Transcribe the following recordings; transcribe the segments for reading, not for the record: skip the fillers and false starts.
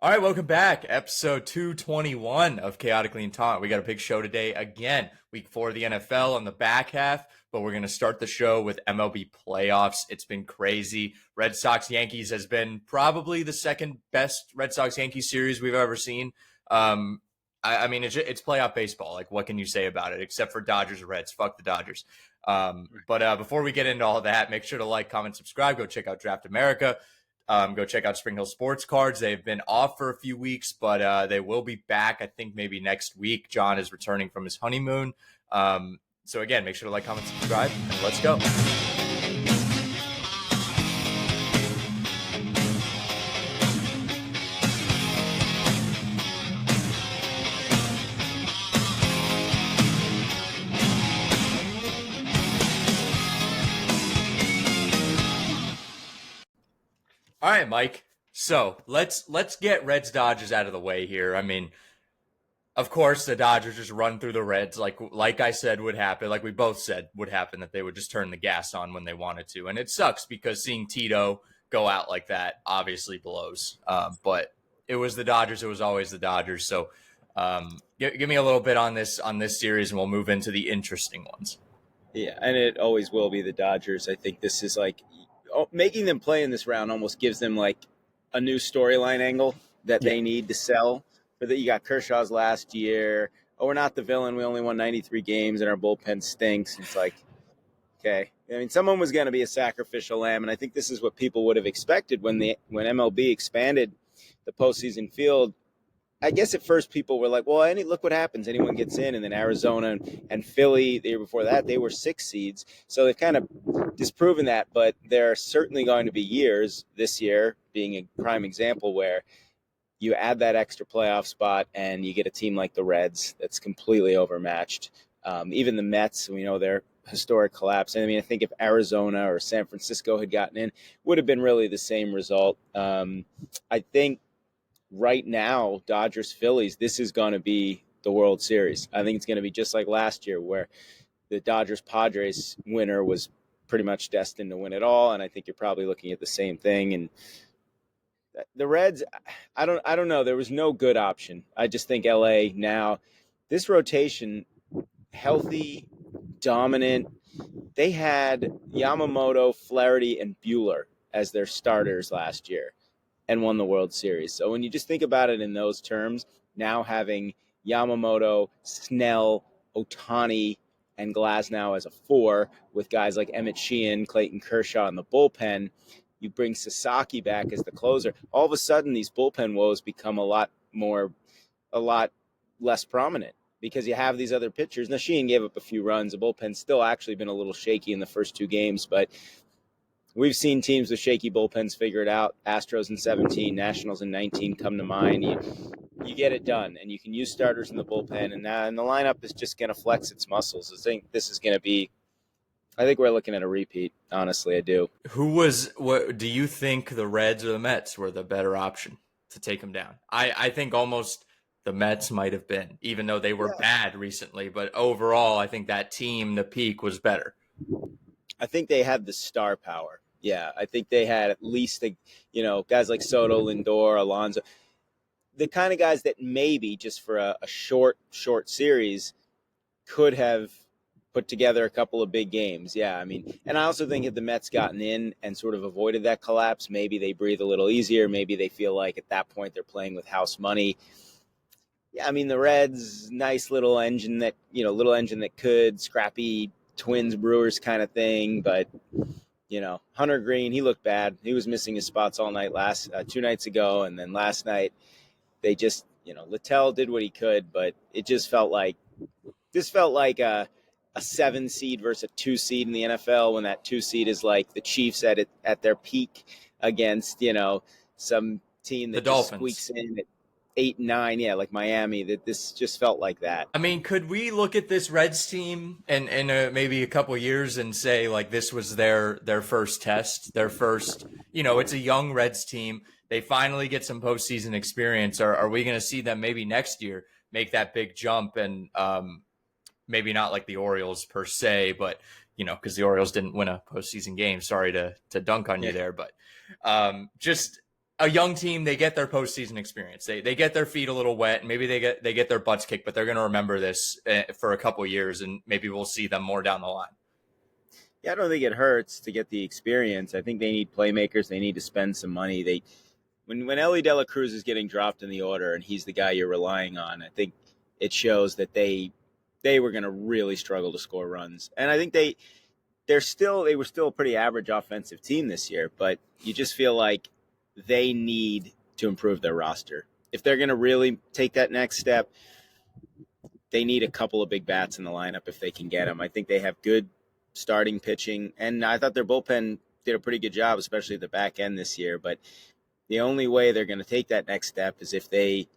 All right, welcome back. Episode 221 of Chaotically and Taunt. We got a big show today again. Week 4 of the NFL on the back half, but we're going to start the show with MLB Playoffs. It's been crazy. Red Sox-Yankees has been probably the second best Red Sox-Yankees series we've ever seen. I mean, it's playoff baseball. Like, what can you say about it? Except for Dodgers-Reds. Fuck the Dodgers. But before we get into all that, make sure to like, comment, subscribe. Go check out Draft America. Go check out Spring Hill Sports Cards. They've been off for a few weeks, but they will be back, I think, maybe next week. John is returning from his honeymoon. So, again, make sure to like, comment, subscribe, and let's go. All right, Mike. So let's get Reds Dodgers out of the way here. I mean, of course, the Dodgers just run through the Reds, like I said would happen, like we both said would happen, that they would just turn the gas on when they wanted to, and it sucks because seeing Tito go out like that obviously blows. But it was the Dodgers; it was always the Dodgers. So, give me a little bit on this series, and we'll move into the interesting ones. Yeah, and it always will be the Dodgers. I think this is like making them play in this round almost gives them like a new storyline angle that they need to sell. For that, you got Kershaw's last year. Oh, we're not the villain. We only won 93 games, and our bullpen stinks. It's like, okay. I mean, someone was going to be a sacrificial lamb, and I think this is what people would have expected when MLB expanded the postseason field. I guess at first people were like, well, look what happens. Anyone gets in. And then Arizona and Philly, the year before that, they were 6 seeds. So they've kind of disproven that. But there are certainly going to be years, this year being a prime example, where you add that extra playoff spot and you get a team like the Reds that's completely overmatched. Even the Mets, we know their historic collapse. And I mean, I think if Arizona or San Francisco had gotten in, would have been really the same result. I think right now, Dodgers, Phillies, this is going to be the World Series. I think it's going to be just like last year where the Dodgers Padres winner was pretty much destined to win it all. And I think you're probably looking at the same thing. And the Reds, I don't know. There was no good option. I just think LA now, this rotation, healthy, dominant. They had Yamamoto, Flaherty, and Buehler as their starters last year and won the World Series. So when you just think about it in those terms, now having Yamamoto, Snell, Ohtani, and Glasnow as a 4 with guys like Emmett Sheehan, Clayton Kershaw in the bullpen, you bring Sasaki back as the closer. All of a sudden, these bullpen woes become a lot less prominent because you have these other pitchers. Now, Sheehan gave up a few runs. The bullpen's still actually been a little shaky in the first 2 games, but we've seen teams with shaky bullpens figure it out. Astros in 17, Nationals in 19 come to mind. You get it done, and you can use starters in the bullpen, and the lineup is just going to flex its muscles. I think we're looking at a repeat. Honestly, I do. What do you think, the Reds or the Mets were the better option to take them down? I think almost the Mets might have been, even though they were bad recently. But overall, I think that team, the peak, was better. I think they had the star power. Yeah, I think they had at least guys like Soto, Lindor, Alonso, the kind of guys that maybe just for a short series could have put together a couple of big games. Yeah, I mean, and I also think if the Mets gotten in and sort of avoided that collapse, maybe they breathe a little easier. Maybe they feel like at that point they're playing with house money. Yeah, I mean, the Reds, nice little engine that could, scrappy Twins Brewers kind of thing, but Hunter Green, he looked bad. He was missing his spots all night 2 nights ago, and then last night they just Littell did what he could, but it just felt like a 7 seed versus a 2 seed in the NFL when that 2 seed is like the Chiefs at their peak against some team that just squeaks in at 8 and 9, like Miami. That this just felt like that. I mean, could we look at this Reds team in maybe a couple years and say like this was their first test, their first? It's a young Reds team. They finally get some postseason experience. Are we going to see them maybe next year make that big jump? And maybe not like the Orioles per se, but because the Orioles didn't win a postseason game. Sorry to dunk on you there, but just a young team, they get their postseason experience. They get their feet a little wet, and maybe they get their butts kicked, but they're going to remember this for a couple years, and maybe we'll see them more down the line. Yeah, I don't think it hurts to get the experience. I think they need playmakers. They need to spend some money. When Ellie De La Cruz is getting dropped in the order and he's the guy you're relying on, I think it shows that they were going to really struggle to score runs. And I think they were still a pretty average offensive team this year, but you just feel like they need to improve their roster. If they're going to really take that next step, they need a couple of big bats in the lineup if they can get them. I think they have good starting pitching, and I thought their bullpen did a pretty good job, especially at the back end this year. But the only way they're going to take that next step is if they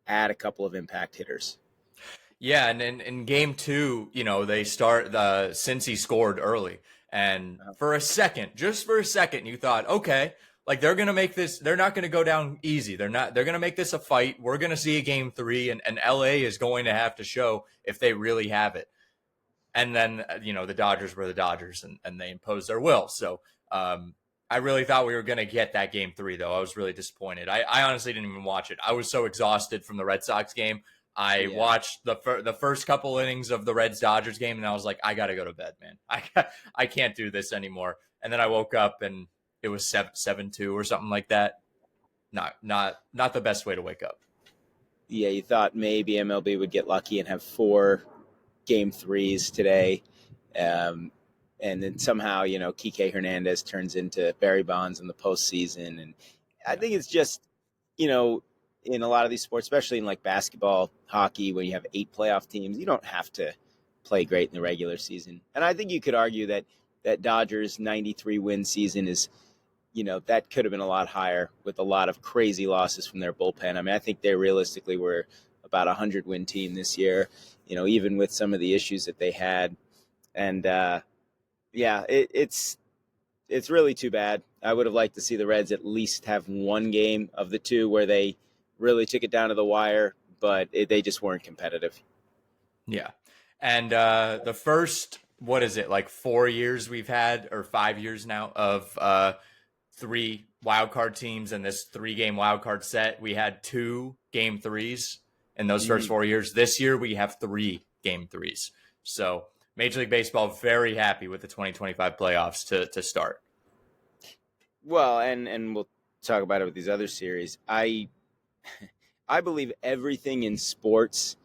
add a couple of impact hitters. Yeah, and in game 2, they start since he scored early, and for a second, you thought, okay, like they're gonna make this. They're not gonna go down easy. They're gonna make this a fight. We're gonna see a game 3, and LA is going to have to show if they really have it. And then the Dodgers were the Dodgers, and they imposed their will. So I really thought we were gonna get that game 3, though. I was really disappointed. I honestly didn't even watch it. I was so exhausted from the Red Sox game. I watched the first couple innings of the Reds-Dodgers game, and I was like, I got to go to bed, man. I can't do this anymore. And then I woke up, and it was 7-2 or something like that. Not the best way to wake up. Yeah, you thought maybe MLB would get lucky and have 4 game 3s today. And then somehow, Kike Hernandez turns into Barry Bonds in the postseason. And I think it's just, in a lot of these sports, especially in like basketball, hockey, when you have 8 playoff teams, you don't have to play great in the regular season. And I think you could argue that Dodgers 93 win season is, that could have been a lot higher with a lot of crazy losses from their bullpen. I mean, I think they realistically were about a 100-win team this year, even with some of the issues that they had. And it's really too bad. I would have liked to see the Reds at least have one game of the 2 where they really took it down to the wire, but they just weren't competitive. Yeah. And the first, 4 years we've had, or 5 years now, of 3 wildcard teams in this 3-game wildcard set, we had 2 game 3s in those first 4 years. This year we have 3 game 3s. So Major League Baseball very happy with the 2025 playoffs to start. Well, and we'll talk about it with these other series. I believe everything in sports,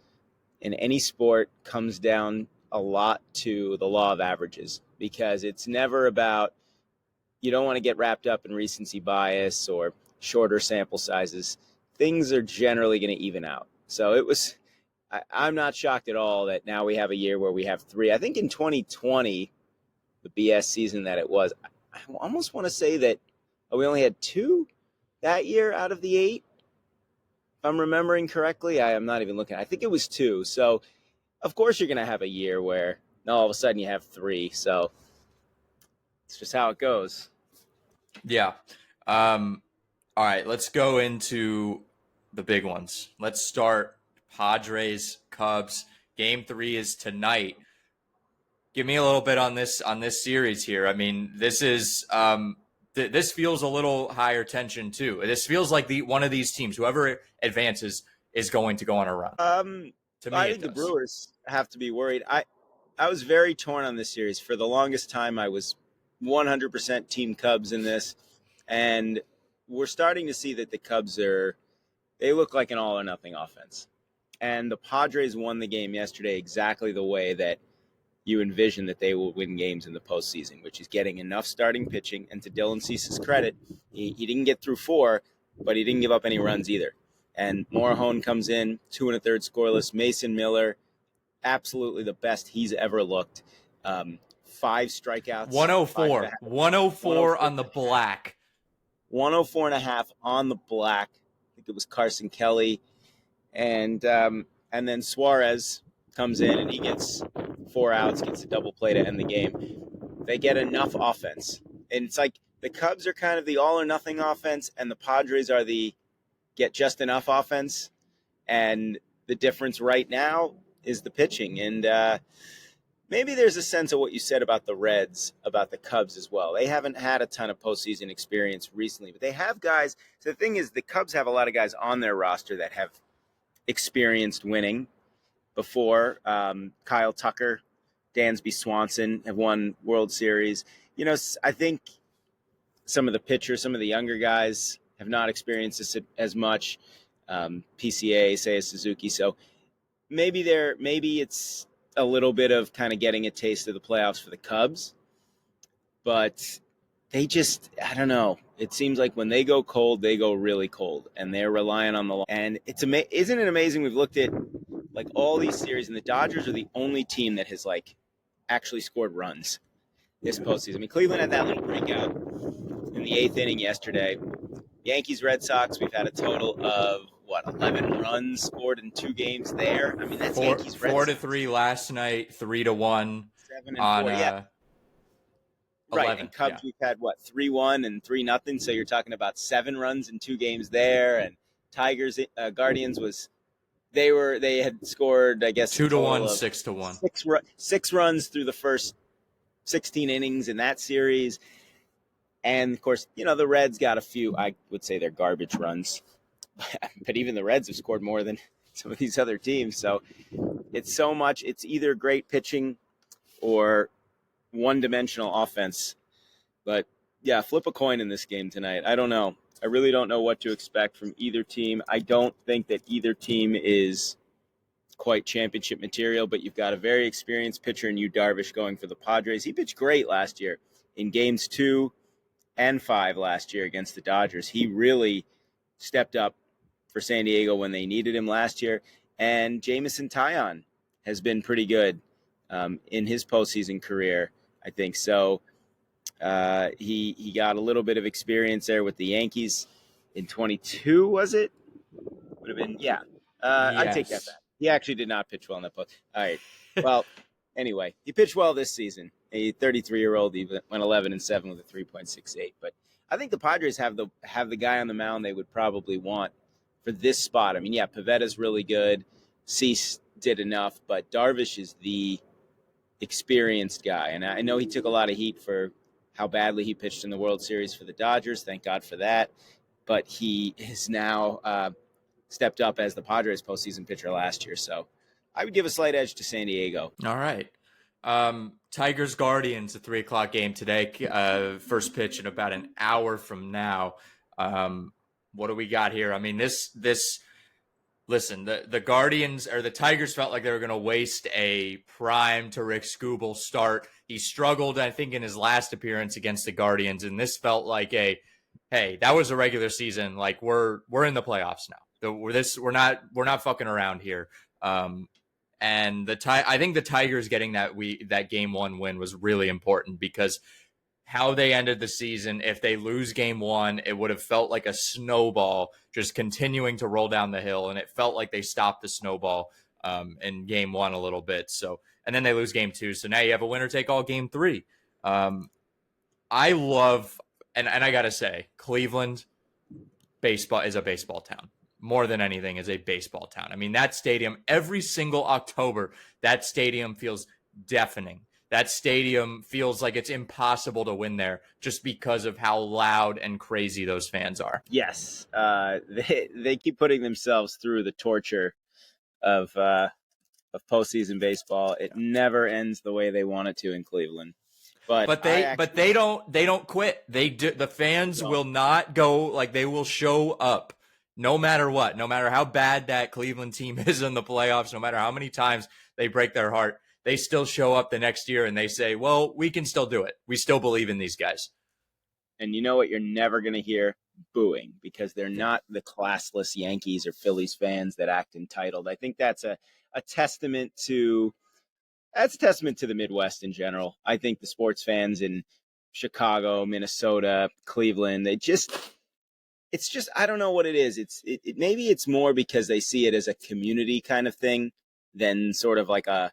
in any sport, comes down a lot to the law of averages, because it's never about, you don't want to get wrapped up in recency bias or shorter sample sizes. Things are generally going to even out. So I'm not shocked at all that now we have a year where we have 3. I think in 2020, the BS season that it was, I almost want to say that we only had 2 that year out of the 8. If I'm remembering correctly, I am not even looking. I think it was 2. So, of course, you're going to have a year where all of a sudden you have 3. So, it's just how it goes. Yeah. All right, let's go into the big ones. Let's start Padres, Cubs. Game 3 is tonight. Give me a little bit on this series here. I mean, this is this feels a little higher tension too. This feels like one of these teams, whoever advances, is going to go on a run. To me, I think the Brewers have to be worried. I was very torn on this series. For the longest time, I was 100% Team Cubs in this, and we're starting to see that the Cubs they look like an all or nothing offense. And the Padres won the game yesterday exactly the way that you envision that they will win games in the postseason, which is getting enough starting pitching. And to Dylan Cease's credit, he didn't get through 4, but he didn't give up any runs either. And Morahone comes in, 2 1/3 scoreless. Mason Miller, absolutely the best he's ever looked. 5 strikeouts. 104 on the black. 104.5 on the black. I think it was Carson Kelly. And then Suarez comes in and he gets 4 outs, gets a double play to end the game. They get enough offense. And it's like the Cubs are kind of the all or nothing offense, and the Padres are the get just enough offense. And the difference right now is the pitching. And maybe there's a sense of what you said about the Reds, about the Cubs as well. They haven't had a ton of postseason experience recently, but they have guys. So the thing is, the Cubs have a lot of guys on their roster that have experienced winning before. Kyle Tucker, Dansby Swanson have won World Series. I think some of the pitchers, some of the younger guys have not experienced this as much. PCA, Seiya Suzuki. So maybe it's a little bit of kind of getting a taste of the playoffs for the Cubs, but I don't know. It seems like when they go cold, they go really cold, and they're relying on the. And isn't it amazing? We've looked at like all these series, and the Dodgers are the only team that has like actually scored runs this postseason. I mean, Cleveland had that little breakout in the 8th inning yesterday. Yankees, Red Sox, we've had a total of 11 runs scored in 2 games there. I mean, that's Yankees, Red Sox. 4-3 last night, 3-1 on 4, yeah. 11, right, and Cubs, we've had 3-1 and 3-0. So you're talking about 7 runs in 2 games there. And Tigers, Guardians they had scored, I guess, 2-1, 6-1, 6 runs through the first 16 innings in that series. And of course, the Reds got a few. I would say they're garbage runs, but even the Reds have scored more than some of these other teams. So it's so much. It's either great pitching or one-dimensional offense. But yeah, flip a coin in this game tonight. I don't know. I really don't know what to expect from either team. I don't think that either team is quite championship material, but you've got a very experienced pitcher in Yu Darvish going for the Padres. He pitched great last year in games 2 and 5 last year against the Dodgers. He really stepped up for San Diego when they needed him last year. And Jameson Taillon has been pretty good in his postseason career, I think. So he got a little bit of experience there with the Yankees in 22, was it? Would have been, yeah. Yes. I take that back. He actually did not pitch well in that post. All right. Well, anyway, he pitched well this season. A 33-year-old, he went 11-7 with a 3.68. But I think the Padres have the guy on the mound they would probably want for this spot. I mean, yeah, Pavetta's really good. Cease did enough, but Darvish is the experienced guy. And I know he took a lot of heat for how badly he pitched in the World Series for the Dodgers. Thank God for that. But he is now stepped up as the Padres postseason pitcher last year. So I would give a slight edge to San Diego. All right. Tigers Guardians, a 3:00 game today. First pitch in about an hour from now. What do we got here? I mean, listen, the Guardians or the Tigers felt like they were going to waste a prime to Rick Skubal start. He struggled, I think, in his last appearance against the Guardians, and this felt like hey, that was a regular season. Like we're in the playoffs now. We're not fucking around here. And I think the Tigers getting that game 1 win was really important because how they ended the season, if they lose game 1, it would have felt like a snowball just continuing to roll down the hill. And it felt like they stopped the snowball in game 1 a little bit. So, and then they lose game 2. So now you have a winner take all game 3. I love, and I got to say, Cleveland baseball is a baseball town. More than anything is a baseball town. I mean, that stadium, every single October, that stadium feels deafening. That stadium feels like it's impossible to win there just because of how loud and crazy those fans are. Yes. They keep putting themselves through the torture of postseason baseball. It never ends the way they want it to in Cleveland. But they don't quit. They do. The fans will not go. Like, they will show up no matter what, no matter how bad that Cleveland team is in the playoffs, no matter how many times they break their heart, they still show up the next year and they say, well, we can still do it. We still believe in these guys. And you know what? You're never going to hear booing because they're not the classless Yankees or Phillies fans that act entitled. I think that's a testament to the Midwest in general. I think the sports fans in Chicago, Minnesota, Cleveland, it's just, I don't know what it is. Maybe it's more because they see it as a community kind of thing than sort of like a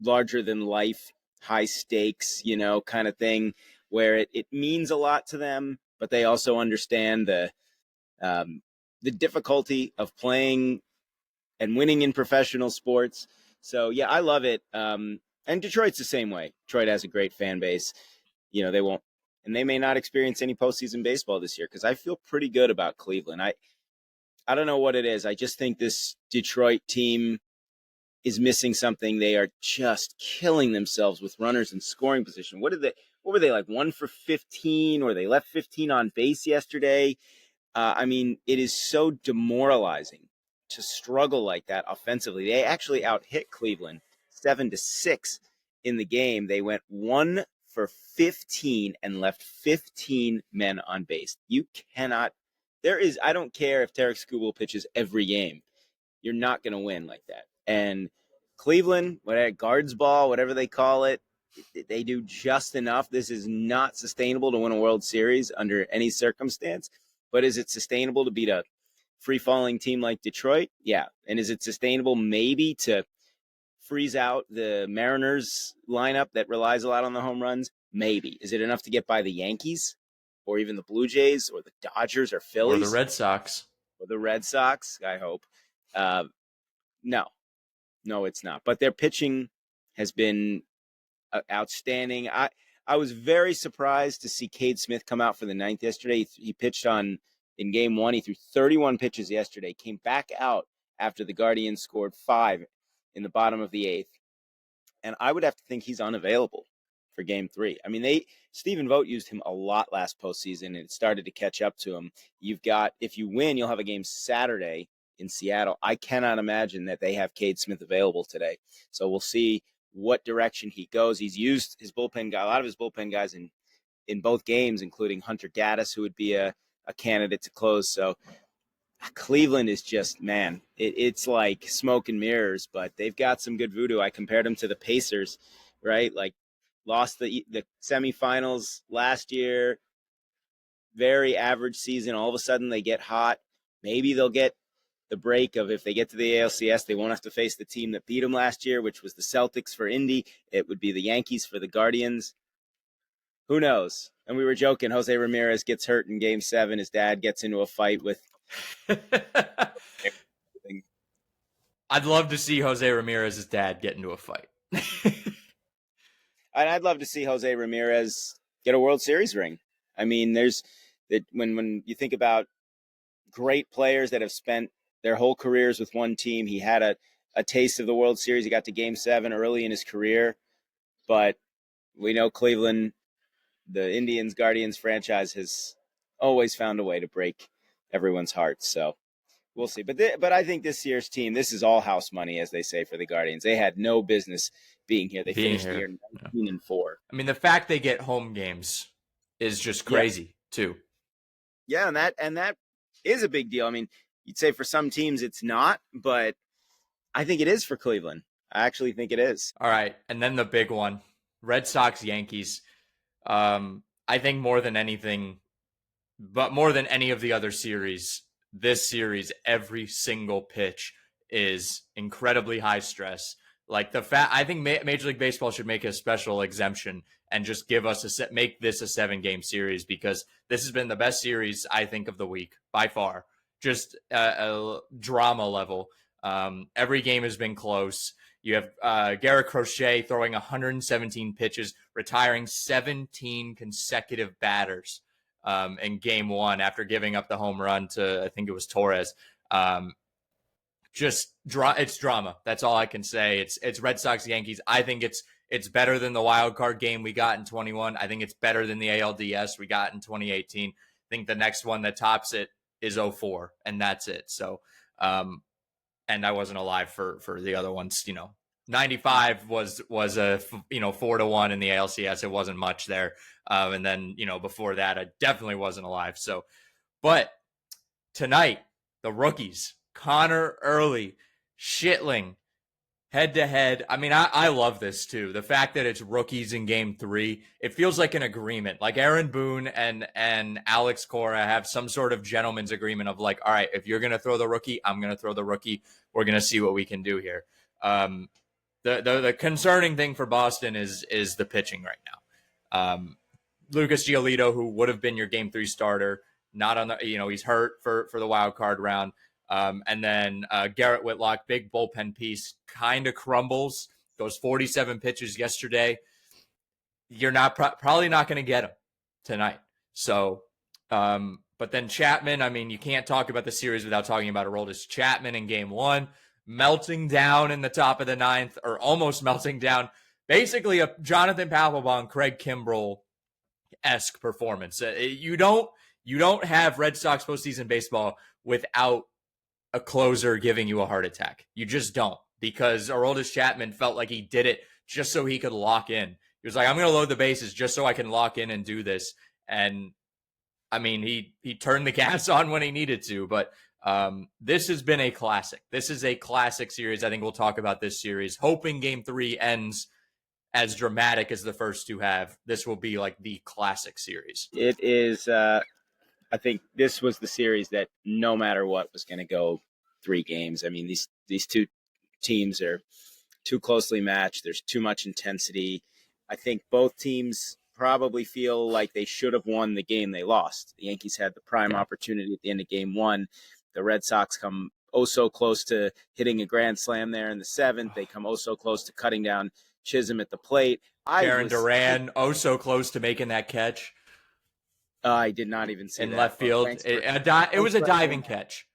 larger than life, high stakes, kind of thing where it means a lot to them, but they also understand the difficulty of playing and winning in professional sports. So yeah, I love it. And Detroit's the same way. Detroit has a great fan base. They won't, and they may not experience any postseason baseball this year because I feel pretty good about Cleveland. I don't know what it is. I just think this Detroit team is missing something. They are just killing themselves with runners in scoring position. What were they like 1 for 15, or they left 15 on base yesterday? I mean, it is so demoralizing to struggle like that offensively. They actually out hit Cleveland 7-6 in the game. They went 1 for 15 and left 15 men on base. You cannot. I don't care if Tarek Skubal pitches every game. You're not going to win like that. And Cleveland, whatever, guards ball, whatever they call it, they do just enough. This is not sustainable to win a World Series under any circumstance. But is it sustainable to beat a free-falling team like Detroit? Yeah. And is it sustainable maybe to freeze out the Mariners lineup that relies a lot on the home runs? Maybe. Is it enough to get by the Yankees or even the Blue Jays or the Dodgers or Phillies? Or the Red Sox. Or the Red Sox, I hope. No, it's not. But their pitching has been outstanding. I was very surprised to see Cade Smith come out for the ninth yesterday. He pitched in game one. He threw 31 pitches yesterday, came back out after the Guardians scored 5 in the bottom of the 8th. And I would have to think he's unavailable for game 3. I mean, Stephen Vogt used him a lot last postseason, and it started to catch up to him. If you win, you'll have a game Saturday in Seattle. I cannot imagine that they have Cade Smith available today. So we'll see what direction he goes. He's used his bullpen guy, a lot of his bullpen guys in both games, including Hunter Gaddis, who would be a candidate to close. So Cleveland is just, man, it's like smoke and mirrors, but they've got some good voodoo. I compared them to the Pacers, right? Like lost the semifinals last year, very average season. All of a sudden they get hot. Maybe they'll get the break of, if they get to the ALCS, they won't have to face the team that beat them last year, which was the Celtics for Indy. It would be the Yankees for the Guardians. Who knows? And we were joking, Jose Ramirez gets hurt in game 7. His dad gets into a fight with. I'd love to see Jose Ramirez's dad get into a fight. I'd love to see Jose Ramirez get a World Series ring. I mean, when you think about great players that have spent their whole careers with one team, he had a taste of the World Series. He got to game 7 early in his career, but we know Cleveland, the Indians Guardians franchise, has always found a way to break everyone's hearts. So we'll see. But I think this year's team, this is all house money, as they say, for the Guardians. They had no business being here. They finished the year 19-4. I mean, the fact they get home games is just crazy too. Yeah, and that is a big deal. I mean, you'd say for some teams it's not, but I think it is for Cleveland. I actually think it is. All right, and then the big one, Red Sox, Yankees. I think more than anything, but more than any of the other series, this series, every single pitch is incredibly high stress. Like I think Major League Baseball should make a special exemption and just give us make this a 7-game series, because this has been the best series, I think, of the week by far. Just a drama level. Every game has been close. You have Garrett Crochet throwing 117 pitches, retiring 17 consecutive batters in game 1 after giving up the home run to, I think it was Torres. It's drama. That's all I can say. It's Red Sox, Yankees. I think it's better than the wild card game we got in 21. I think it's better than the ALDS we got in 2018. I think the next one that tops it is 04, and that's it. So, and I wasn't alive for the other ones. 95 was a 4-1 in the ALCS. It wasn't much there, and then before that, I definitely wasn't alive. So, but tonight, the rookies, Connor Early, Shitling, head-to-head. I mean, I love this, too. The fact that it's rookies in Game 3, it feels like an agreement. Like Aaron Boone and Alex Cora have some sort of gentleman's agreement of like, all right, if you're going to throw the rookie, I'm going to throw the rookie. We're going to see what we can do here. The concerning thing for Boston is the pitching right now. Lucas Giolito, who would have been your Game 3 starter, not on the, he's hurt for the wild card round. And then Garrett Whitlock, big bullpen piece, kind of crumbles Those 47 pitches yesterday, you're not probably not going to get them tonight. So, but then Chapman, I mean, you can't talk about the series without talking about Aroldis Chapman in game one, melting down in the top of the ninth, or almost melting down. Basically, a Jonathan Papelbon, Craig Kimbrell-esque performance. You don't have Red Sox postseason baseball without a closer giving you a heart attack. You just don't, because Aroldis Chapman felt like he did it just so he could lock in. He was like, I'm going to load the bases just so I can lock in and do this. And I mean, he turned the gas on when he needed to, but this has been a classic. This is a classic series. I think we'll talk about this series, hoping game 3 ends as dramatic as the first two have. This will be like the classic series. It is, I think this was the series that no matter what was going to go 3 games. I mean, these two teams are too closely matched. There's too much intensity. I think both teams probably feel like they should have won the game they lost. The Yankees had the prime opportunity at the end of game 1. The Red Sox come so close to hitting a grand slam there in the 7th. They come so close to cutting down Chisholm at the plate. Karen Duran, so close to making that catch. I did not even see in that. left field. It was a diving catch.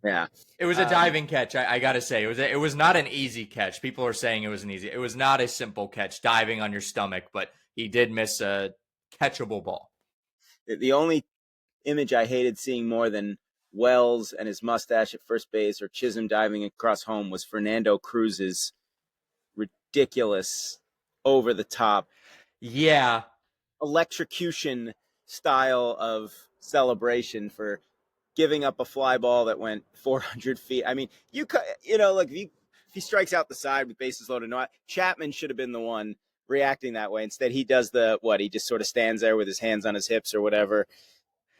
Yeah, it was a diving catch. I got to say, it was not an easy catch. People are saying it was an easy. It was not a simple catch, diving on your stomach, but he did miss a catchable ball. The only image I hated seeing more than Wells and his mustache at first base or Chisholm diving across home was Fernando Cruz's ridiculous, over the top, electrocution style of celebration for giving up a fly ball that went 400 feet. I mean, like if he strikes out the side with bases loaded, no, Chapman should have been the one reacting that way. Instead, he does he just sort of stands there with his hands on his hips or whatever.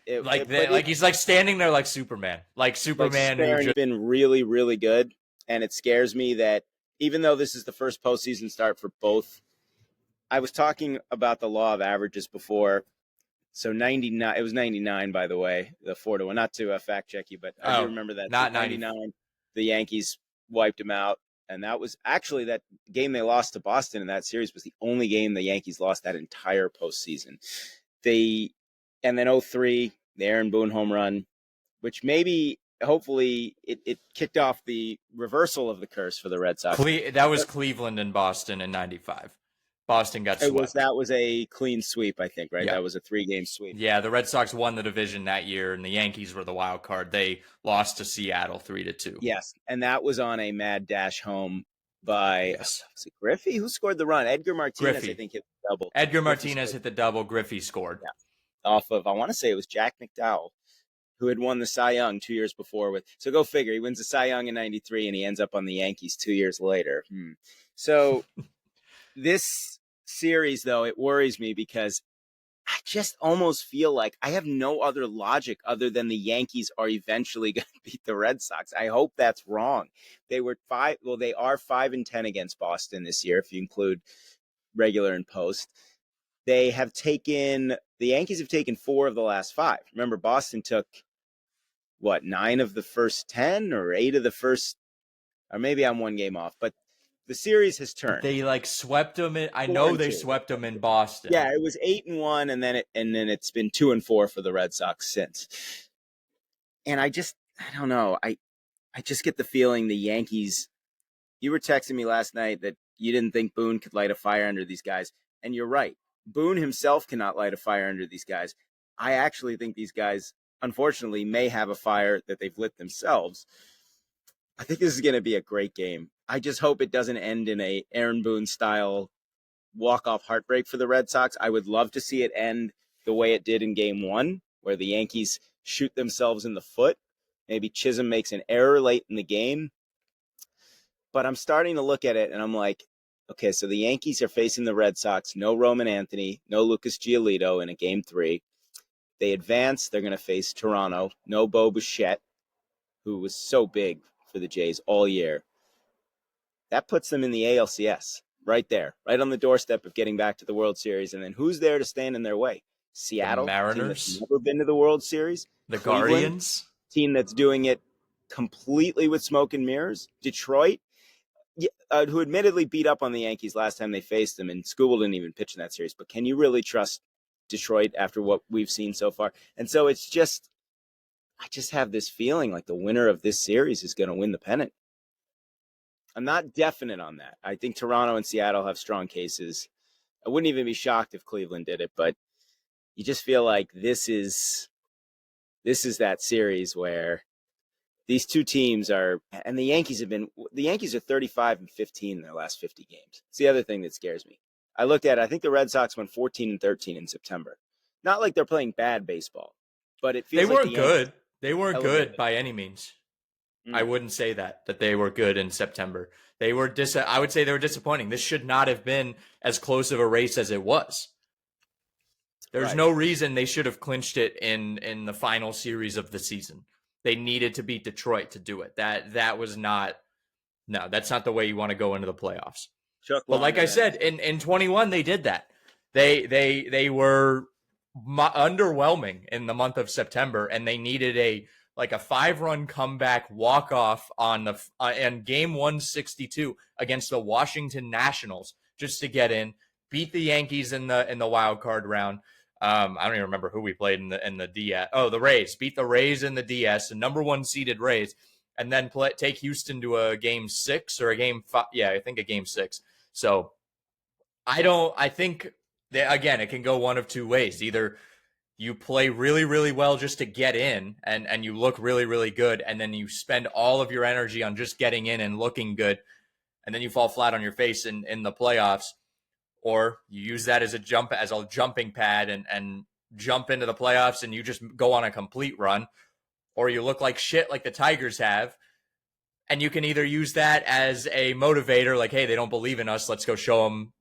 He's like standing there like Superman. Who's been really, really good. And it scares me that even though this is the first postseason start for both, I was talking about the law of averages before. So 99, it was 99, by the way, the 4-1, not to fact check you, but I do remember that. Not 99, the Yankees wiped him out. And that was actually that game they lost to Boston in that series was the only game the Yankees lost that entire postseason. And then 03, the Aaron Boone home run, which hopefully it kicked off the reversal of the curse for the Red Sox. That was Cleveland and Boston in 95. Boston got swept. That was a clean sweep, I think, right? Yeah. That was a 3-game sweep. Yeah, the Red Sox won the division that year, and the Yankees were the wild card. They lost to Seattle 3-2. Yes, and that was on a mad dash home by was it Griffey? Who scored the run? Edgar Martinez, I think, hit the double. Edgar Martinez hit the double. Griffey scored. Yeah. Off of, I want to say it was Jack McDowell, who had won the Cy Young 2 years before. So go figure. He wins the Cy Young in 93, and he ends up on the Yankees 2 years later. So this series, though, it worries me because I just almost feel like I have no other logic other than the Yankees are eventually going to beat the Red Sox. I hope that's wrong. They are 5-10 against Boston this year, if you include regular and post. The Yankees have taken 4 of the last 5. Remember, Boston took 9 of the first 10 or 8 of the first, or maybe I'm 1 game off, but the series has turned. They swept them in. I know they swept them in Boston. Yeah, it was 8-1, and then it's been 2-4 for the Red Sox since. And I don't know. I just get the feeling the Yankees. You were texting me last night that you didn't think Boone could light a fire under these guys, and you're right. Boone himself cannot light a fire under these guys. I actually think these guys, unfortunately, may have a fire that they've lit themselves. I think this is going to be a great game. I just hope it doesn't end in a Aaron Boone style walk-off heartbreak for the Red Sox. I would love to see it end the way it did in game 1, where the Yankees shoot themselves in the foot. Maybe Chisholm makes an error late in the game. But I'm starting to look at it and I'm like, okay, so the Yankees are facing the Red Sox. No Roman Anthony, no Lucas Giolito in a game 3. They advance. They're going to face Toronto. No Bo Bichette, who was so big for the Jays all year. That puts them in the ALCS right there, right on the doorstep of getting back to the World Series. And then who's there to stand in their way? Seattle, the Mariners, team that's never been to the World Series. The Cleveland, Guardians, team that's doing it completely with smoke and mirrors. Detroit, who admittedly beat up on the Yankees last time they faced them, and Skubal didn't even pitch in that series. But can you really trust Detroit after what we've seen so far? And so I just have this feeling like the winner of this series is going to win the pennant. I'm not definite on that. I think Toronto and Seattle have strong cases. I wouldn't even be shocked if Cleveland did it, but you just feel like this is that series where these two teams are, and the Yankees are 35-15 in their last 50 games. It's the other thing that scares me. I looked at it, I think the Red Sox went 14-13 in September. Not like they're playing bad baseball, but it feels they like weren't good. They weren't good by any means. I wouldn't say that they were good in September. They were I would say they were disappointing. This should not have been as close of a race as it was. There's no reason they should have clinched it in the final series of the season. They needed to beat Detroit to do it. That was not that's not the way you want to go into the playoffs. But like I said, in 21 they did that. They were underwhelming in the month of September, and they needed a 5-run comeback walk-off on game 162 against the Washington Nationals just to get in, beat the Yankees in the wild card round. I don't even remember who we played in the DS. Oh, the Rays. Beat the Rays in the DS, the number 1 seeded Rays, and then take Houston to a game 6 or a game 5. Yeah, I think a game 6. So I think that, again, it can go one of two ways. Either you play really, really well just to get in and you look really, really good, and then you spend all of your energy on just getting in and looking good, and then you fall flat on your face in the playoffs. Or you use that as a jumping pad and jump into the playoffs and you just go on a complete run. Or you look like shit like the Tigers have, and you can either use that as a motivator, like, hey, they don't believe in us, let's go show them,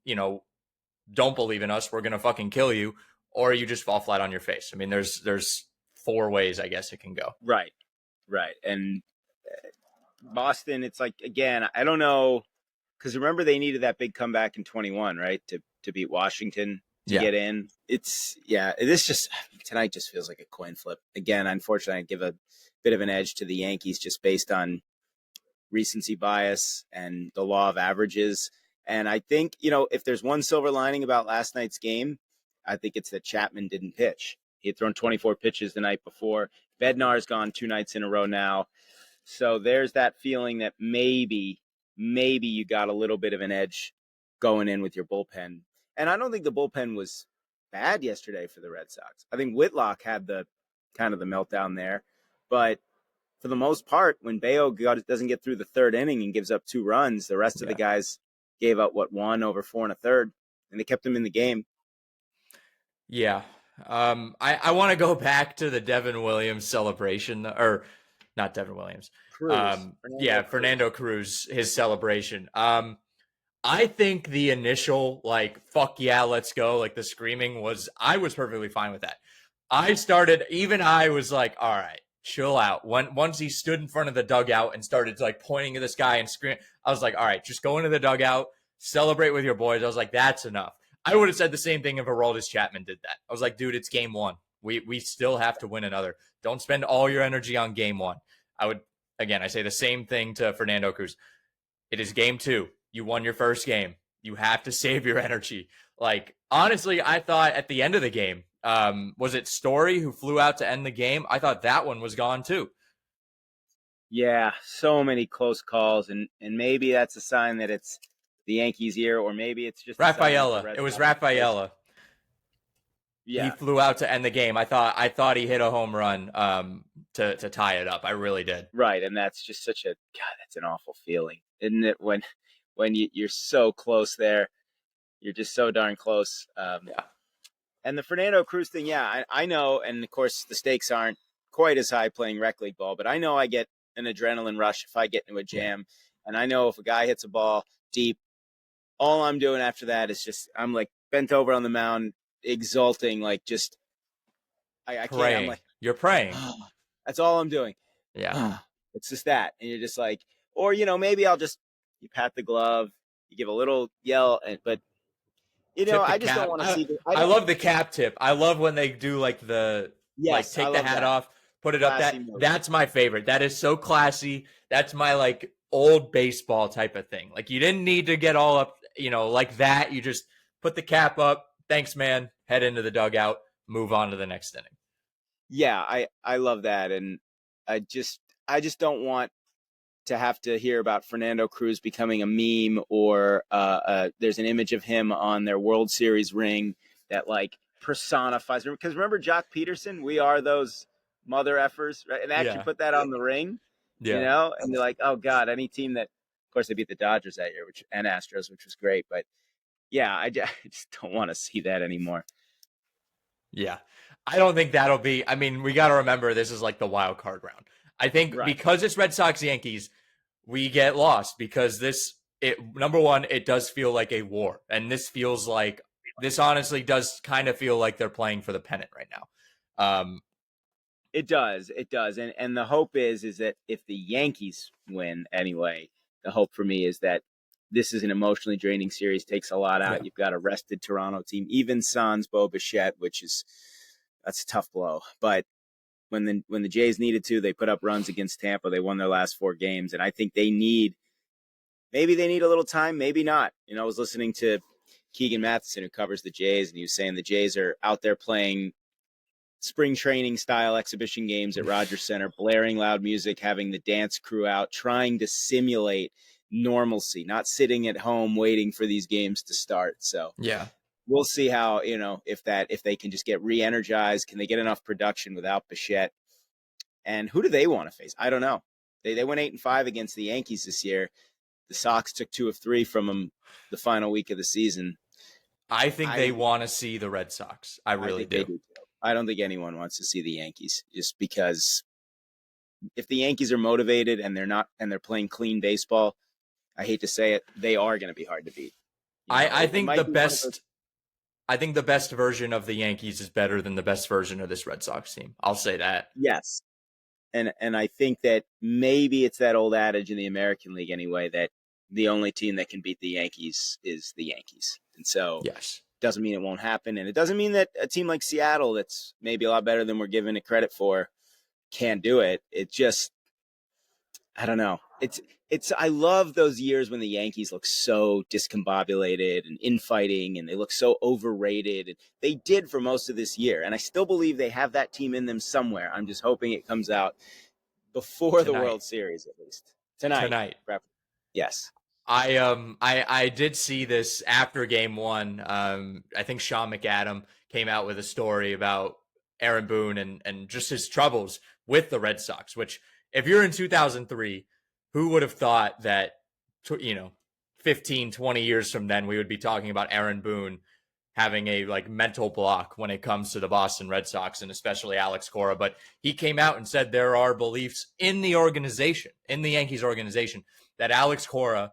don't believe in us, we're going to fucking kill you. Or you just fall flat on your face. I mean, there's 4 ways, I guess, it can go. Right. And Boston, it's like, again, I don't know, because remember they needed that big comeback in 21, right, to beat Washington to get in. Tonight just feels like a coin flip. Again, unfortunately, I give a bit of an edge to the Yankees just based on recency bias and the law of averages. And I think, if there's one silver lining about last night's game, I think it's that Chapman didn't pitch. He had thrown 24 pitches the night before. Bednar's gone 2 nights in a row now. So there's that feeling that maybe you got a little bit of an edge going in with your bullpen. And I don't think the bullpen was bad yesterday for the Red Sox. I think Whitlock had the kind of the meltdown there. But for the most part, when Bayo doesn't get through the 3rd inning and gives up 2 runs, the rest of the guys gave up, 1 over 4 1/3, and they kept him in the game. Yeah. I want to go back to the Devin Williams celebration, or not Devin Williams. Fernando Cruz, his celebration. I think the initial, fuck yeah, let's go, the screaming I was perfectly fine with that. I was like, all right, chill out. Once he stood in front of the dugout and started pointing at this guy and screaming, I was like, all right, just go into the dugout, celebrate with your boys. I was like, that's enough. I would have said the same thing if Aroldis Chapman did that. I was like, dude, it's game 1. We still have to win another. Don't spend all your energy on game 1. I say the same thing to Fernando Cruz. It is game 2. You won your first game. You have to save your energy. Honestly, I thought at the end of the game, was it Story who flew out to end the game? I thought that one was gone too. Yeah, so many close calls, and maybe that's a sign that it's the Yankees' year, or maybe it's just Rafaela. It was Rafaela. Yeah, he flew out to end the game. I thought he hit a home run to tie it up. I really did. Right, and that's just that's an awful feeling, isn't it? When you're so close there, you're just so darn close. And the Fernando Cruz thing, I know, and of course the stakes aren't quite as high playing rec league ball, but I know I get an adrenaline rush if I get into a jam, and I know if a guy hits a ball deep, all I'm doing after that is just I'm bent over on the mound, exulting, I can't. I'm you're praying. That's all I'm doing. Yeah, it's just that, and you're just or maybe I'll just you pat the glove, you give a little yell, but I just don't want to see. I love the cap tip. I love when they do take the hat off, put it classy up. That's my favorite. That is so classy. That's my old baseball type of thing. Like, you didn't need to get all up, like that. You just put the cap up. Thanks, man. Head into the dugout. Move on to the next inning. Yeah, I love that, and I just don't want to have to hear about Fernando Cruz becoming a meme, or there's an image of him on their World Series ring that like personifies. Because remember Jock Peterson, we are those mother effers, right? And they actually Yeah. put that on the ring, Yeah. and they're like, oh God, any team that, of course, they beat the Dodgers that year, and Astros, which was great, but yeah, I just don't want to see that anymore. Yeah. I don't think that'll be. I mean, we got to remember this is like the wild card round. I think Right. because it's Red Sox Yankees, we get lost because number one, it does feel like a war. And this honestly does kind of feel like they're playing for the pennant right now. It does. It does. And the hope is that if the Yankees win anyway, the hope for me is that this is an emotionally draining series, takes a lot Yeah. out. You've got a rested Toronto team, even sans Bo Bichette, that's a tough blow. But when the Jays needed to, they put up runs against Tampa. They won their last 4 games. And I think maybe they need a little time, maybe not. I was listening to Keegan Matheson, who covers the Jays, and he was saying the Jays are out there playing spring training style exhibition games at Rogers Center, blaring loud music, having the dance crew out, trying to simulate normalcy, not sitting at home waiting for these games to start. So Yeah. we'll see how, if they can just get re-energized, can they get enough production without Bichette? And who do they want to face? I don't know. They went 8-5 against the Yankees this year. The Sox took 2 of 3 from them the final week of the season. I think they want to see the Red Sox. I really think they do. do too. I don't think anyone wants to see the Yankees, just because if the Yankees are motivated and they're playing clean baseball, I hate to say it, they are going to be hard to beat. I It think might be one of those. I think the best version of the Yankees is better than the best version of this Red Sox team. I'll say that. Yes, and I think that maybe it's that old adage in the American League anyway, that the only team that can beat the Yankees is the Yankees, and so Yes. doesn't mean it won't happen, and it doesn't mean that a team like Seattle, that's maybe a lot better than we're giving it credit for, can't do it. It just, I don't know. I love those years when the Yankees look so discombobulated and infighting, and they look so overrated. And they did for most of this year, and I still believe they have that team in them somewhere. I'm just hoping it comes out before the World Series, at least tonight. Yes. I did see this after game 1. I think Sean McAdam came out with a story about Aaron Boone and just his troubles with the Red Sox, which, if you're in 2003, who would have thought that 15, 20 years from then we would be talking about Aaron Boone having a mental block when it comes to the Boston Red Sox, and especially Alex Cora. But he came out and said there are beliefs in the organization, in the Yankees organization, that Alex Cora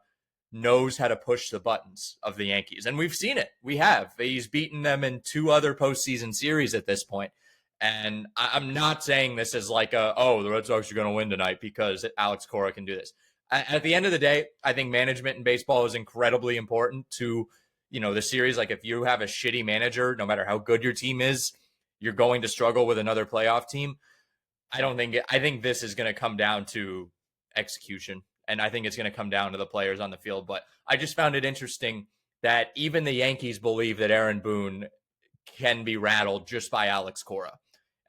knows how to push the buttons of the Yankees. And we've seen it. We have. He's beaten them in 2 other postseason series at this point. And I'm not saying this as the Red Sox are going to win tonight because Alex Cora can do this. At the end of the day, I think management in baseball is incredibly important to, the series. Like, if you have a shitty manager, no matter how good your team is, you're going to struggle with another playoff team. I think this is going to come down to execution. And I think it's going to come down to the players on the field. But I just found it interesting that even the Yankees believe that Aaron Boone can be rattled just by Alex Cora.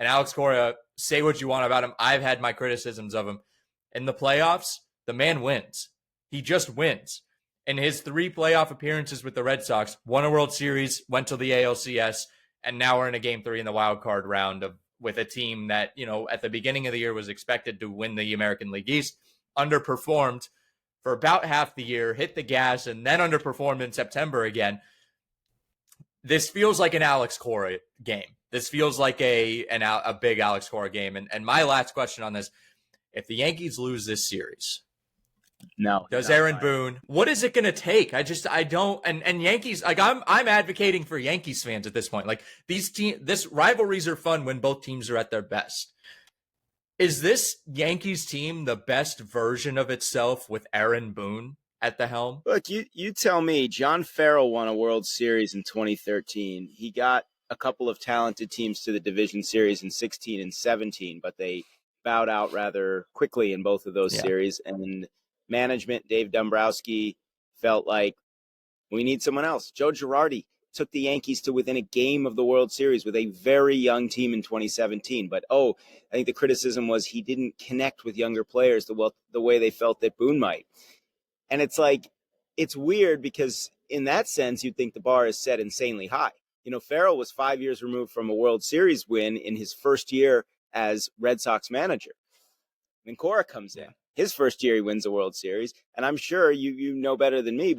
And Alex Cora, say what you want about him, I've had my criticisms of him. In the playoffs, the man wins. He just wins. In his 3 playoff appearances with the Red Sox, won a World Series, went to the ALCS, and now we're in a game 3 in the wild card round with a team that, at the beginning of the year was expected to win the American League East, underperformed for about half the year, hit the gas, and then underperformed in September again. This feels like an Alex Cora game. This feels like a big Alex Cora game. And my last question on this, if the Yankees lose this series, does Aaron Boone, what is it going to take? I don't, and Yankees, I'm advocating for Yankees fans at this point. This rivalries are fun when both teams are at their best. Is this Yankees team the best version of itself with Aaron Boone at the helm? Look, you tell me. John Farrell won a World Series in 2013. He got a couple of talented teams to the division series in 16 and 17, but they bowed out rather quickly in both of those series. And management, Dave Dombrowski, felt like we need someone else. Joe Girardi took the Yankees to within a game of the World Series with a very young team in 2017. But, I think the criticism was he didn't connect with younger players the way they felt that Boone might. And it's like, it's weird because in that sense, you'd think the bar is set insanely high. Farrell was 5 years removed from a World Series win in his first year as Red Sox manager. Then Cora comes in. His first year, he wins the World Series. And I'm sure you know better than me,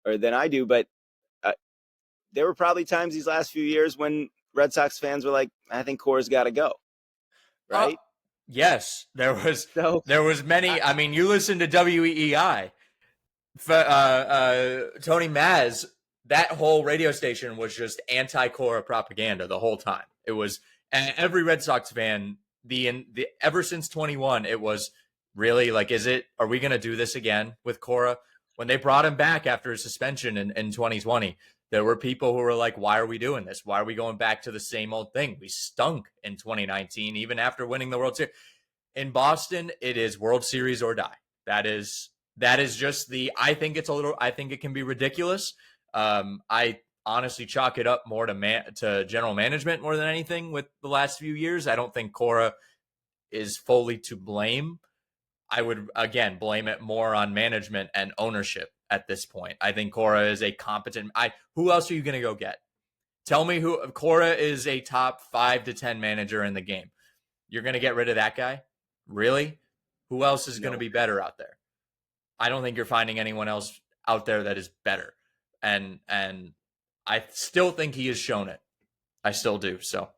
or than I do, but there were probably times these last few years when Red Sox fans were like, I think Cora's got to go. Right? Yes, there was many. I mean, you listen to WEEI. Tony Maz, that whole radio station was just anti-Cora propaganda the whole time. It was, and every Red Sox fan, ever since 21, it was really like, are we going to do this again with Cora? When they brought him back after his suspension in 2020, there were people who were like, why are we doing this? Why are we going back to the same old thing? We stunk in 2019, even after winning the World Series. In Boston, it is World Series or die. That is just I think it can be ridiculous. I honestly chalk it up more to general management more than anything with the last few years. I don't think Cora is fully to blame. I would, again, blame it more on management and ownership at this point. I think Cora is a competent. Who else are you going to go get? Tell me who. Cora is a top 5 to 10 manager in the game. You're going to get rid of that guy? Really? Who else is going to be better out there? I don't think you're finding anyone else out there that is better. And I still think he has shown it. I still do. So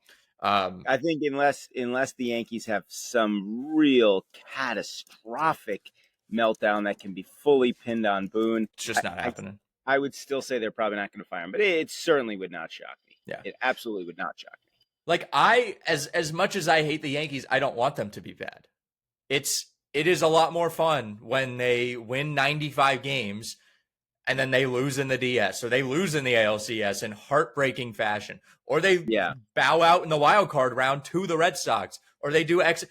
I think unless the Yankees have some real catastrophic meltdown that can be fully pinned on Boone, it's just not happening. I would still say they're probably not going to fire him, but it certainly would not shock me. Yeah, it absolutely would not shock me. Like as much as I hate the Yankees, I don't want them to be bad. It is a lot more fun when they win 95 games and then they lose in the DS, or they lose in the ALCS in heartbreaking fashion, or they bow out in the wild card round to the Red Sox, or they do X.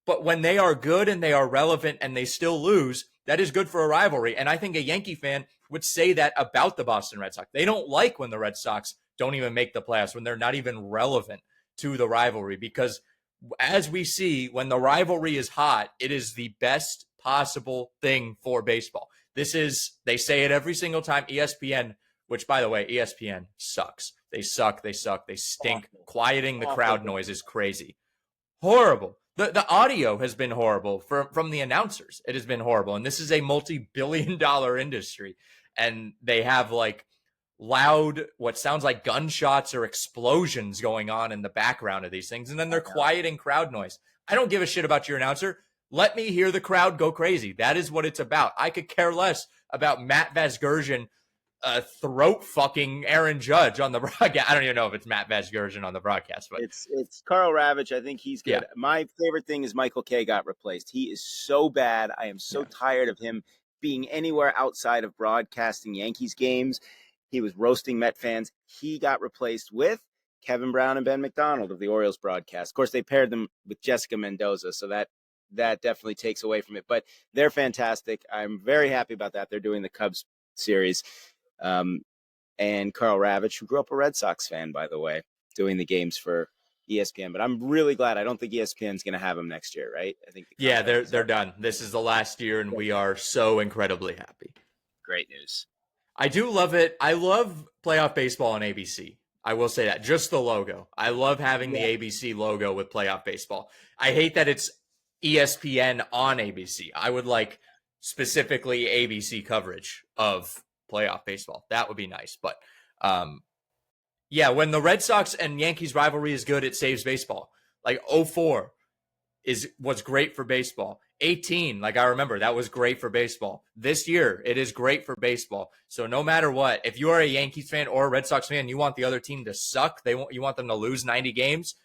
But when they are good and they are relevant and they still lose, that is good for a rivalry. And I think a Yankee fan would say that about the Boston Red Sox. They don't like when the Red Sox don't even make the playoffs, when they're not even relevant to the rivalry, because as we see, when the rivalry is hot, it is the best possible thing for baseball. They say it every single time. ESPN, which by the way, ESPN sucks. They suck. They stink. Awful. Quieting the crowd noise is crazy. Horrible. The audio has been horrible from the announcers. It has been horrible. And this is a multi-billion-dollar industry. And they have like loud, what sounds like gunshots or explosions going on in the background of these things. And then they're quieting crowd noise. I don't give a shit about your announcer. Let me hear the crowd go crazy. That is what it's about. I could care less about Matt Vasgersian throat fucking Aaron Judge on the broadcast. I don't even know if it's Matt Vasgersian on the broadcast, but it's Carl Ravitch. I think he's good. Yeah. My favorite thing is Michael Kay got replaced. He is so bad. I am so tired of him being anywhere outside of broadcasting Yankees games. He was roasting Met fans. He got replaced with Kevin Brown and Ben McDonald of the Orioles broadcast. Of course, they paired them with Jessica Mendoza, so that definitely takes away from it. But they're fantastic. I'm very happy about that. They're doing the Cubs series. And Carl Ravitch, who grew up a Red Sox fan, by the way, doing the games for ESPN. But I'm really glad. I don't think ESPN's going to have him next year, right? I think they're done. This is the last year, and we are so incredibly happy. Great news. I do love it. I love playoff baseball on ABC. I will say that. Just the logo. I love having the ABC logo with playoff baseball. I hate that it's ESPN on ABC. I would like specifically ABC coverage of playoff baseball. That would be nice. But when the Red Sox and Yankees rivalry is good, it saves baseball. Like 04 was great for baseball. 18, like I remember, that was great for baseball. This year, it is great for baseball. So no matter what, if you are a Yankees fan or a Red Sox fan, you want the other team to suck, you want them to lose 90 games,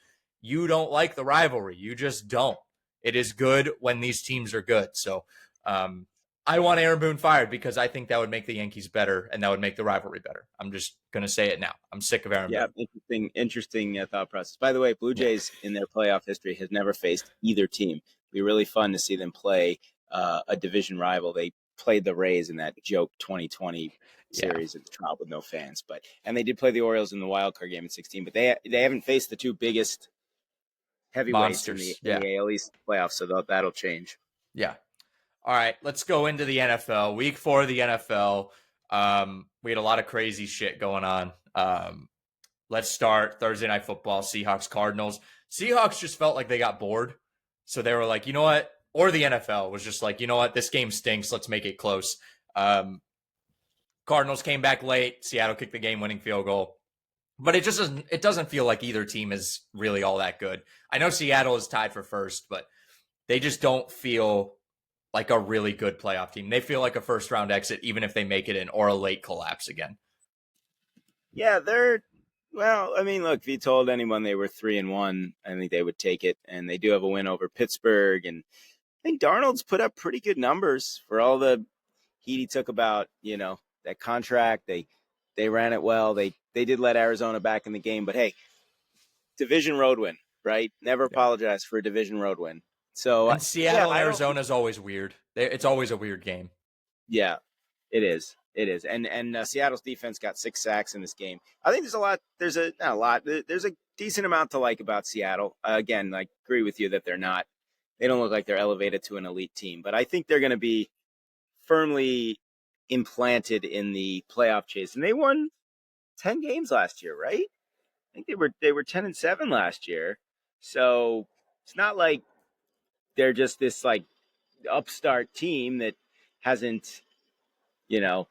you don't like the rivalry. You just don't. It is good when these teams are good. So I want Aaron Boone fired because I think that would make the Yankees better and that would make the rivalry better. I'm just going to say it now. I'm sick of Aaron Boone. Yeah, interesting thought process. By the way, Blue Jays in their playoff history has never faced either team. It'd be really fun to see them play a division rival. They played the Rays in that joke 2020 Yeah, series at the Trop with no fans, and they did play the Orioles in the wild card game in 16. But they haven't faced the two biggest heavyweights in monsters. the Yeah, AL East playoffs, so that'll change. yeah. All right, let's go into the NFL. Week 4 of the NFL. We had a lot of crazy shit going on. Let's start Thursday Night Football, Seahawks, Cardinals. Seahawks just felt like they got bored. So they were like, you know what? Or the NFL was just like, you know what? This game stinks. Let's make it close. Cardinals came back late. Seattle kicked the game-winning field goal. But it doesn't feel like either team is really all that good. I know Seattle is tied for first, but they just don't feel like a really good playoff team. They feel like a first round exit, even if they make it in, or a late collapse again. Yeah, well, I mean, look, if you told anyone they were 3-1, I think they would take it. And they do have a win over Pittsburgh. And I think Darnold's put up pretty good numbers for all the heat he took about, that contract. They ran it well. They did let Arizona back in the game. But hey, division road win, right? Never Yeah. apologize for a division road win. So, And yeah, Seattle and I don't. Arizona is always weird. It's always a weird game. Yeah, it is. It is. And Seattle's defense got 6 sacks in this game. I think there's a lot. Not a lot. There's a decent amount to like about Seattle. Again, I agree with you that they don't look like they're elevated to an elite team, but I think they're going to be firmly implanted in the playoff chase. And they won 10 games last year, right? I think they were 10-7 last year. So it's not like they're just this like upstart team that hasn't, you know,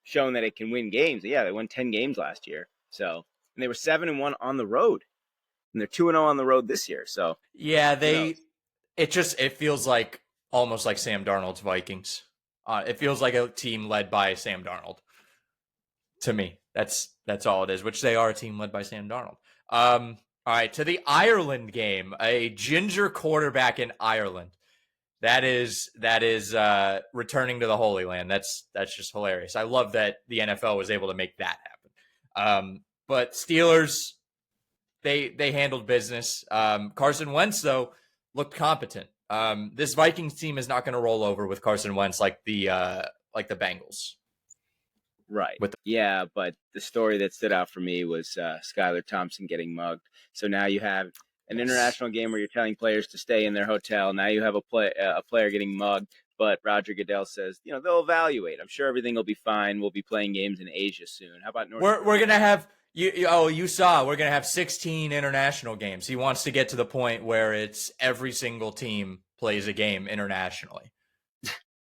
shown that it can win games. Yeah, they won 10 games last year. So, and they were 7-1 on the road. And they're 2-0 on the road this year. So, Yeah, who knows? it feels like almost like Sam Darnold's Vikings. It feels like a team led by Sam Darnold. To me, that's all it is. Which they are a team led by Sam Darnold. All right, to the Ireland game, a ginger quarterback in Ireland. That is returning to the Holy Land. That's just hilarious. I love that the NFL was able to make that happen. But Steelers, they handled business. Carson Wentz though looked competent. This Vikings team is not going to roll over with Carson Wentz like the Bengals. Right. With Yeah, but the story that stood out for me was Skylar Thompson getting mugged. So now you have an yes. international game where you're telling players to stay in their hotel. Now you have a player getting mugged, but Roger Goodell says, they'll evaluate. I'm sure everything will be fine. We'll be playing games in Asia soon. How about North We're Korea? gonna have you saw we're gonna have 16 international games. He wants to get to the point where it's every single team plays a game internationally.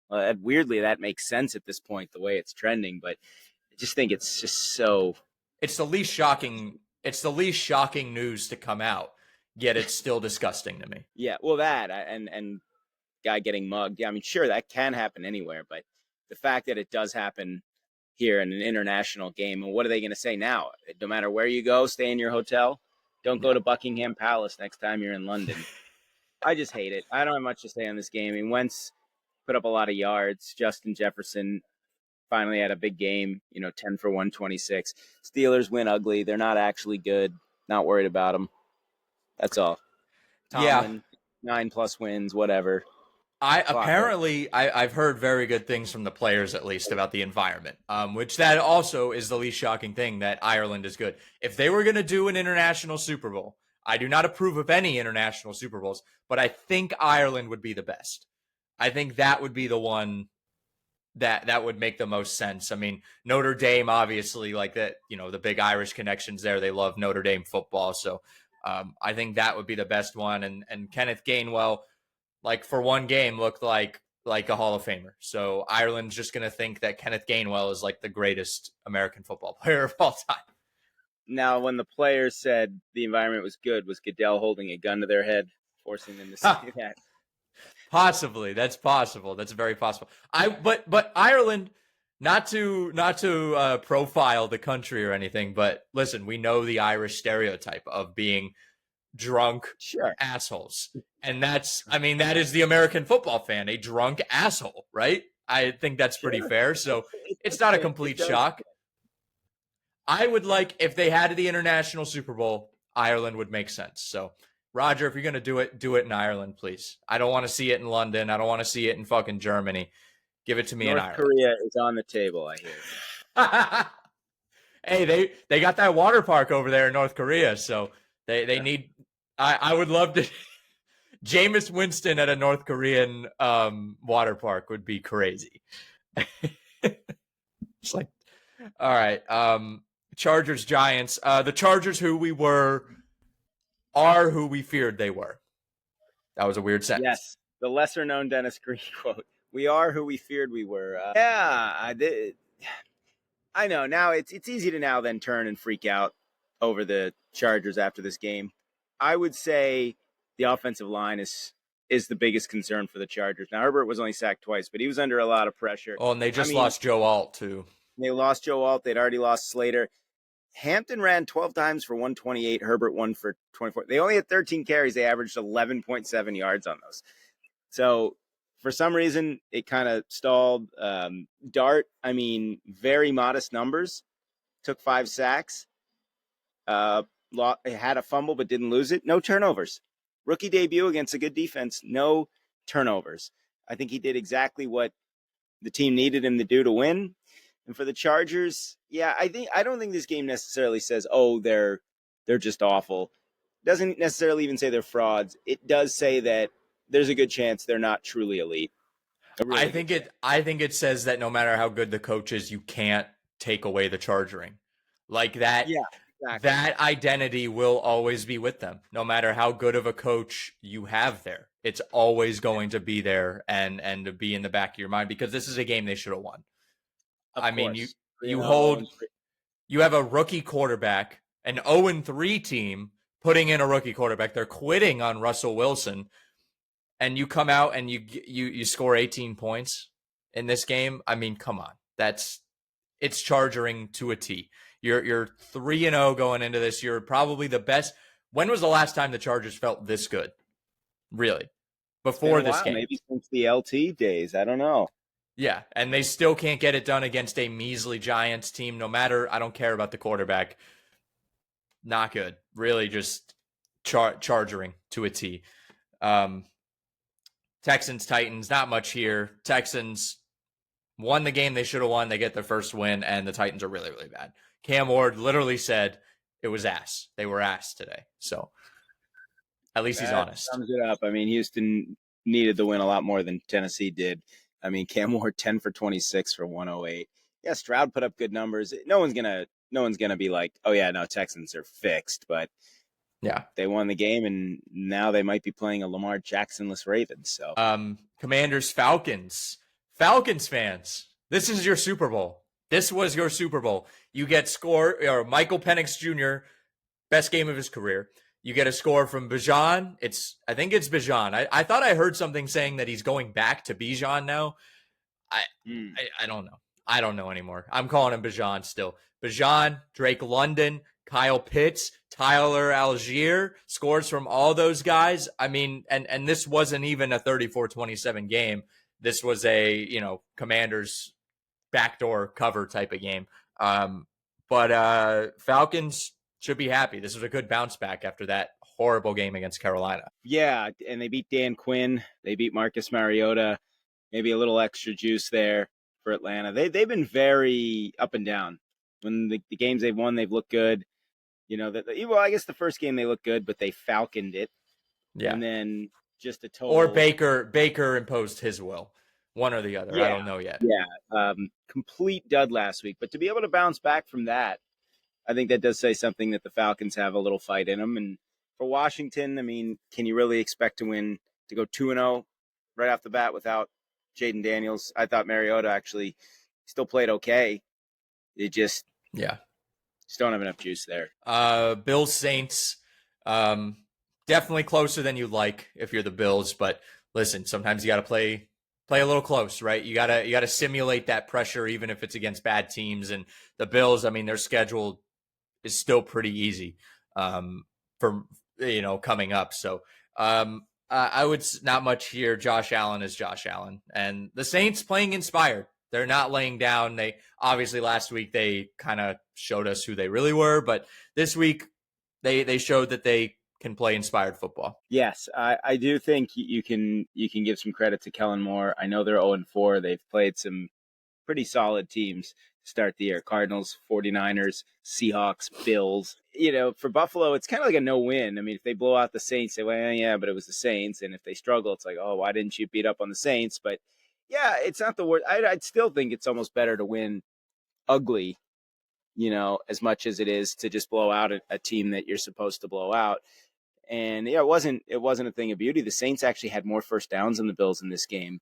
Weirdly, that makes sense at this point, the way it's trending. But I just think it's just so. It's the least shocking. It's the least shocking news to come out. Yet it's still disgusting to me. Yeah, well, that and guy getting mugged. Yeah, I mean, sure, that can happen anywhere, but the fact that it does happen here in an international game, and what are they going to say now? No matter where you go, stay in your hotel. Don't go Yeah. to Buckingham Palace next time you're in London. I just hate it. I don't have much to say on this game. I mean, Wentz put up a lot of yards. Justin Jefferson finally had a big game, 10 for 126. Steelers win ugly. They're not actually good. Not worried about them. That's all. Yeah. Tomlin, 9+ wins, whatever. Clock up. I've heard very good things from the players at least about the environment, which that also is the least shocking thing that Ireland is good. If they were going to do an international Super Bowl, I do not approve of any international Super Bowls, but I think Ireland would be the best. I think that would be the one that would make the most sense. I mean, Notre Dame, obviously, like that, the big Irish connections there. They love Notre Dame football, so I think that would be the best one. And Kenneth Gainwell, like for one game, looked like a Hall of Famer. So Ireland's just going to think that Kenneth Gainwell is like the greatest American football player of all time. Now, when the players said the environment was good, was Goodell holding a gun to their head, forcing them to say that? Possibly, that's possible. That's very possible. But Ireland, not to profile the country or anything, but listen, we know the Irish stereotype of being drunk Sure. assholes, and that is the American football fan, a drunk asshole, right? I think that's pretty Sure. fair. So It it's does not a fit. It complete does. shock. I would like if they had the international Super Bowl, Ireland would make sense. So Roger, if you're gonna do it in Ireland, please. I don't want to see it in London. I don't want to see it in fucking Germany. Give it to me in North Ireland. Korea is on the table, I hear. Hey, they got that water park over there in North Korea, so they need. I would love to. Jameis Winston at a North Korean water park would be crazy. It's like, all right, Chargers Giants. The Chargers, who we were, are who we feared they were. That was a weird sentence. Yes, the lesser known Dennis Green quote. We are who we feared we were. Yeah, I did. I know now it's easy to now then turn and freak out over the Chargers after this game. I would say the offensive line is the biggest concern for the Chargers. Now Herbert was only sacked twice, but he was under a lot of pressure. Oh, and they just lost Joe Alt too. They lost Joe Alt. They'd already lost Slater. Hampton ran 12 times for 128. Herbert won for 24. They only had 13 carries. They averaged 11.7 yards on those. So for some reason, it kind of stalled. Dart, I mean, very modest numbers. Took 5 sacks. Had a fumble but didn't lose it. No turnovers. Rookie debut against a good defense. No turnovers. I think he did exactly what the team needed him to do to win. And for the Chargers, yeah, I don't think this game necessarily says, oh, they're just awful. Doesn't necessarily even say they're frauds. It does say that there's a good chance they're not truly elite. Really I think it says that no matter how good the coach is, you can't take away the chargering. Like that. Yeah, exactly. That identity will always be with them, no matter how good of a coach you have there. It's always going to be there and to be in the back of your mind, because this is a game they should have won. I mean, you have a rookie quarterback, an 0-3 team putting in a rookie quarterback. They're quitting on Russell Wilson, and you come out and you score 18 points in this game. I mean, come on, it's charging to a T. You're 3-0 going into this. You're probably the best. When was the last time the Chargers felt this good? Really, before this game? Maybe since the LT days. I don't know. Yeah, and they still can't get it done against a measly Giants team. No matter, I don't care about the quarterback. Not good. Really, just charging to a T. Texans, Titans, not much here. Texans won the game they should have won. They get their first win, and the Titans are really, really bad. Cam Ward literally said it was ass. They were ass today. So at least he's honest. Sums it up. I mean, Houston needed the win a lot more than Tennessee did. I mean, Cam Ward 10 for 26 for 108. Yeah, Stroud put up good numbers. No one's gonna be like, oh yeah, no, Texans are fixed. But yeah, they won the game, and now they might be playing a Lamar Jackson-less Ravens. So, Commanders, Falcons fans, this is your Super Bowl. This was your Super Bowl. You get Michael Penix Jr., best game of his career. You get a score from Bijan. I think it's Bijan. I thought I heard something saying that he's going back to Bijan now. I don't know. I don't know anymore. I'm calling him Bijan still. Bijan, Drake London, Kyle Pitts, Tyler Algier, scores from all those guys. I mean, and this wasn't even a 34-27 game. This was a, Commanders backdoor cover type of game. But Falcons should be happy. This was a good bounce back after that horrible game against Carolina. Yeah, and they beat Dan Quinn. They beat Marcus Mariota. Maybe a little extra juice there for Atlanta. They've been very up and down. When the games they've won, they've looked good. Well, I guess the first game they looked good, but they falconed it. Yeah. And then just a total. Or Baker imposed his will. One or the other. Yeah. I don't know yet. Yeah. Complete dud last week. But to be able to bounce back from that, I think that does say something that the Falcons have a little fight in them. And for Washington, I mean, can you really expect to go 2-0 right off the bat without Jaden Daniels? I thought Mariota actually still played okay. It just don't have enough juice there. Bills Saints, definitely closer than you like if you're the Bills. But listen, sometimes you got to play a little close, right? You gotta simulate that pressure, even if it's against bad teams. And the Bills, I mean, their schedule is still pretty easy for coming up. So I would not much here. Josh Allen is Josh Allen, and the Saints playing inspired. They're not laying down. They obviously last week they kind of showed us who they really were, but this week they showed that they can play inspired football. Yes, I do think you can give some credit to Kellen Moore. I know they're 0-4. They've played some pretty solid teams to start the year. Cardinals, 49ers, Seahawks, Bills. For Buffalo, it's kind of like a no-win. I mean, if they blow out the Saints, say, well, yeah, but it was the Saints. And if they struggle, it's like, oh, why didn't you beat up on the Saints? But yeah, it's not the worst. I'd still think it's almost better to win ugly, as much as it is to just blow out a team that you're supposed to blow out. And yeah, it wasn't a thing of beauty. The Saints actually had more first downs than the Bills in this game.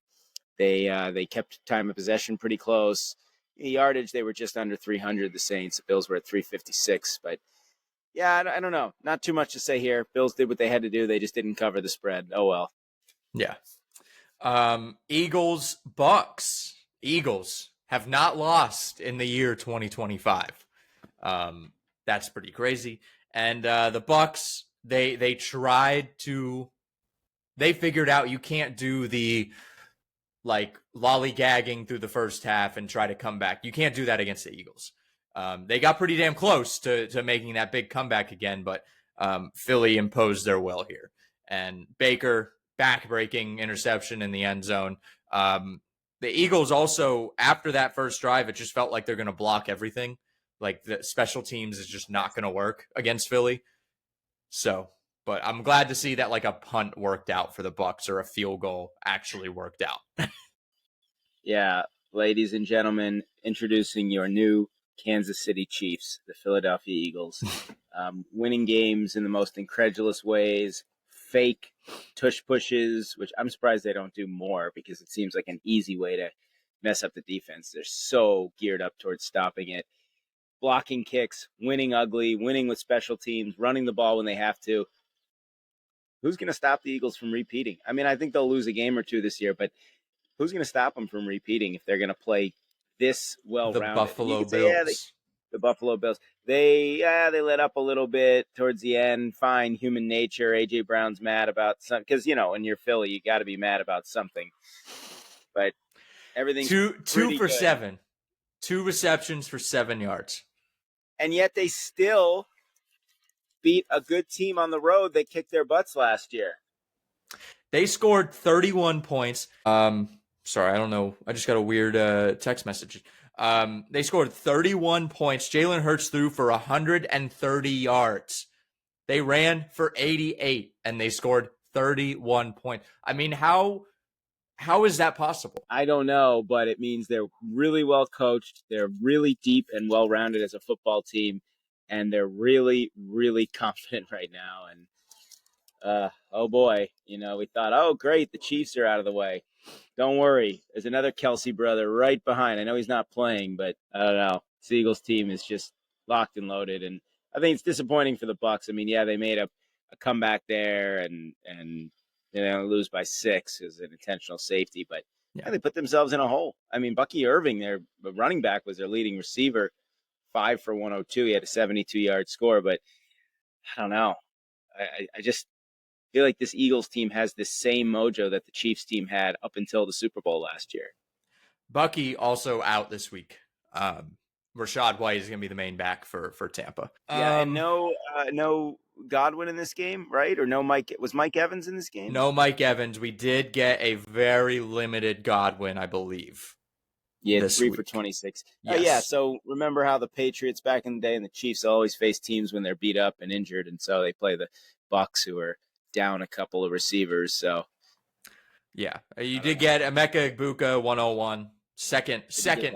They kept time of possession pretty close. Yardage, they were just under 300. The Saints, the Bills were at 356. But yeah, I don't know. Not too much to say here. Bills did what they had to do. They just didn't cover the spread. Oh well. Yeah. Eagles, Bucks. Eagles have not lost in the year 2025. That's pretty crazy. And the Bucks, they figured out you can't do the like lollygagging through the first half and try to come back. You can't do that against the Eagles. They got pretty damn close to making that big comeback again, but Philly imposed their will here. And Baker, back-breaking interception in the end zone. The Eagles also, after that first drive, it just felt like they're going to block everything. Like the special teams is just not going to work against Philly. So, but I'm glad to see that like a punt worked out for the Bucks or a field goal actually worked out. Yeah, ladies and gentlemen, introducing your new Kansas City Chiefs, the Philadelphia Eagles, winning games in the most incredulous ways, fake tush pushes, which I'm surprised they don't do more because it seems like an easy way to mess up the defense. They're so geared up towards stopping it. Blocking kicks, winning ugly, winning with special teams, running the ball when they have to. Who's going to stop the Eagles from repeating? I mean, I think they'll lose a game or two this year, but who's going to stop them from repeating if they're going to play this well-rounded? The Buffalo Bills. Say, the Buffalo Bills. They let up a little bit towards the end. Fine, human nature. A.J. Brown's mad about something. Because, when you're Philly, you got to be mad about something. But everything's two for good. 7. 2 receptions for 7 yards. And yet they still beat a good team on the road that kicked their butts last year. They scored 31 points. Sorry, I don't know. I just got a weird text message. They scored 31 points. Jalen Hurts threw for 130 yards. They ran for 88, and they scored 31 points. I mean, how is that possible? I don't know, but it means they're really well coached. They're really deep and well-rounded as a football team, and they're really, really confident right now. And oh boy, we thought, oh great, the Chiefs are out of the way. Don't worry, there's another Kelsey brother right behind. I know he's not playing, but I don't know. The Eagles team is just locked and loaded, and I think it's disappointing for the Bucks. I mean, yeah, they made a comeback there, and lose by 6 is an intentional safety, but yeah, they put themselves in a hole. I mean, Bucky Irving, their running back, was their leading receiver, 5 for 102. He had a 72-yard score, but I don't know. I just feel like this Eagles team has this same mojo that the Chiefs team had up until the Super Bowl last year. Bucky also out this week. Rashad White is going to be the main back for Tampa. Yeah, and no Godwin in this game, right? Or no Mike? Was Mike Evans in this game? No Mike Evans. We did get a very limited Godwin, I believe. Yeah, 3 for 26. Yes. Yeah, so remember how the Patriots back in the day and the Chiefs always face teams when they're beat up and injured, and so they play the Bucks, who are down a couple of receivers. So yeah, you did get Emeka Egbuka 101, second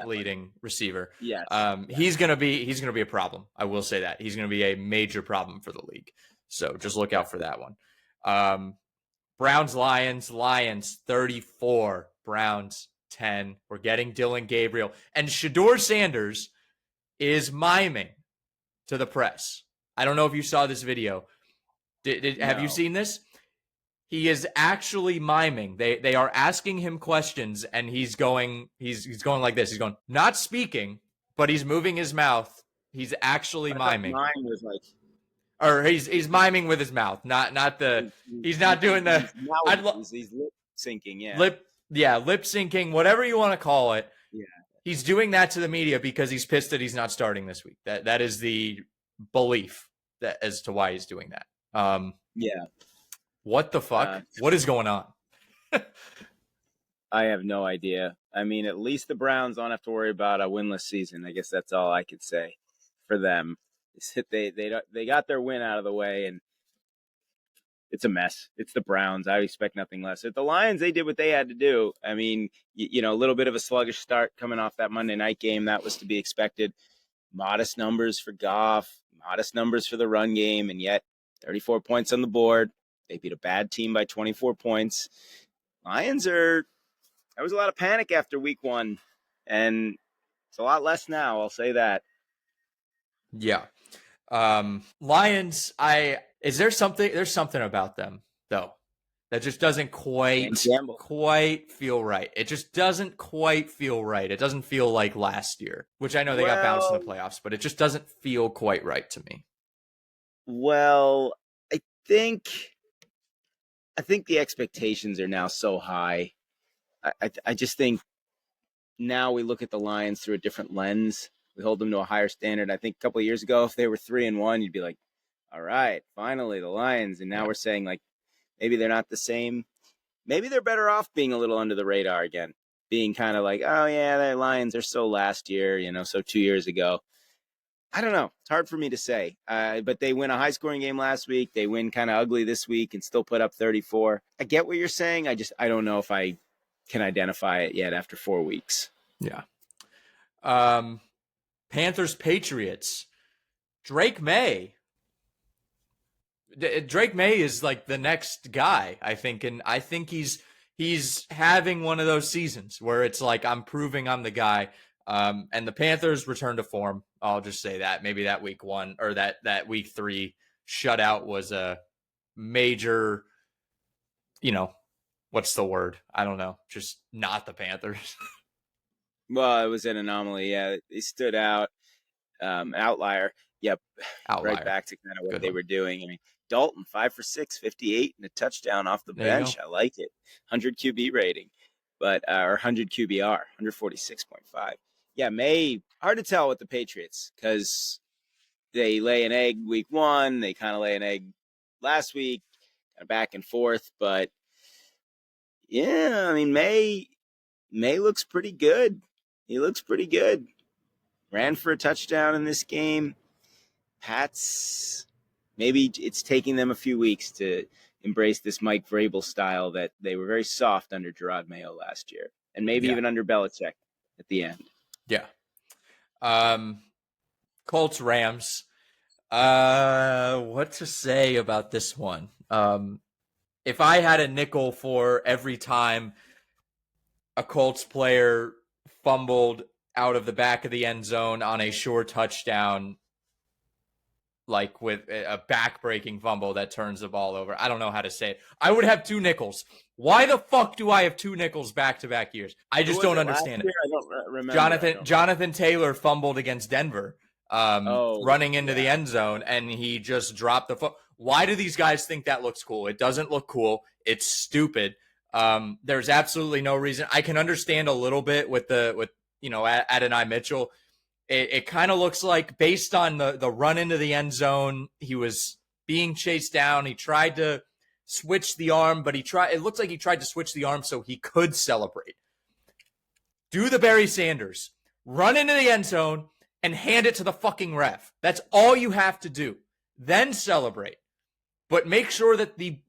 leading receiver. Yes. He's gonna be a problem. I will say that he's gonna be a major problem for the league. So just look out for that one. Browns Lions 34, Browns 10. We're getting Dylan Gabriel, and Shador Sanders is miming to the press. I don't know if you saw this video. Have you seen this? He is actually miming. They are asking him questions, and he's going like this. He's going, not speaking, but he's moving his mouth. He's actually miming. Mine was like, or he's miming with his mouth, not the. He's not doing the. He's lip syncing, yeah. Lip syncing, whatever you want to call it. Yeah. He's doing that to the media because he's pissed that he's not starting this week. That is the belief that as to why he's doing that. Yeah. What the fuck? What is going on? I have no idea. I mean, at least the Browns don't have to worry about a winless season. I guess that's all I could say for them. Is that they got their win out of the way, and it's a mess. It's the Browns. I expect nothing less. At the Lions, they did what they had to do. I mean, a little bit of a sluggish start coming off that Monday night game. That was to be expected. Modest numbers for Goff, modest numbers for the run game, and yet 34 points on the board. They beat a bad team by 24 points. Lions are. There was a lot of panic after week 1, and it's a lot less now. I'll say that. Yeah. Lions, there's something about them though that just doesn't quite feel right. It just doesn't quite feel right. It doesn't feel like last year, which I know they got bounced in the playoffs, but it just doesn't feel quite right to me. Well, I think the expectations are now so high. I just think now we look at the Lions through a different lens. We hold them to a higher standard. I think a couple of years ago, if they were 3-1, you'd be like, all right, finally the Lions. And now we're saying like, maybe they're not the same. Maybe they're better off being a little under the radar again, being kind of like, oh yeah, the Lions are so last year, so 2 years ago. I don't know. It's hard for me to say. But they win a high-scoring game last week. They win kind of ugly this week and still put up 34. I get what you're saying. I don't know if I can identify it yet after 4 weeks. Yeah. Panthers, Patriots. Drake May is like the next guy, I think, and I think he's having one of those seasons where it's like I'm proving I'm the guy. And the Panthers return to form. I'll just say that. Maybe that week 1 or that week 3 shutout was a major, what's the word? I don't know. Just not the Panthers. Well, it was an anomaly. Yeah, they stood out. Outlier. Yep. Outlier. Right back to kind of what they were doing. I mean, Dalton, 5 for 6, 58, and a touchdown off the bench. I like it. 100 QB rating, or 100 QBR, 146.5. Yeah, May, hard to tell with the Patriots because they lay an egg week 1. They kind of lay an egg last week, kind of back and forth. But yeah, I mean, May looks pretty good. He looks pretty good. Ran for a touchdown in this game. Pats, maybe it's taking them a few weeks to embrace this Mike Vrabel style that they were very soft under Gerard Mayo last year, and maybe even under Belichick at the end. Yeah. Colts, Rams. What to say about this one? If I had a nickel for every time a Colts player fumbled out of the back of the end zone on a sure touchdown, like with a back-breaking fumble that turns the ball over. I don't know how to say it. I would have 2 nickels. Why the fuck do I have 2 nickels back-to-back years? I just don't understand it. I don't remember. Jonathan Taylor fumbled against Denver, running into the end zone, and he just dropped the foot. Why do these guys think that looks cool? It doesn't look cool. It's stupid. There's absolutely no reason. I can understand a little bit with Adonai Mitchell. It kind of looks like, based on the run into the end zone, he was being chased down. He tried to switch the arm, but it looks like he tried to switch the arm so he could celebrate. Do the Barry Sanders. Run into the end zone and hand it to the fucking ref. That's all you have to do. Then celebrate. But make sure that it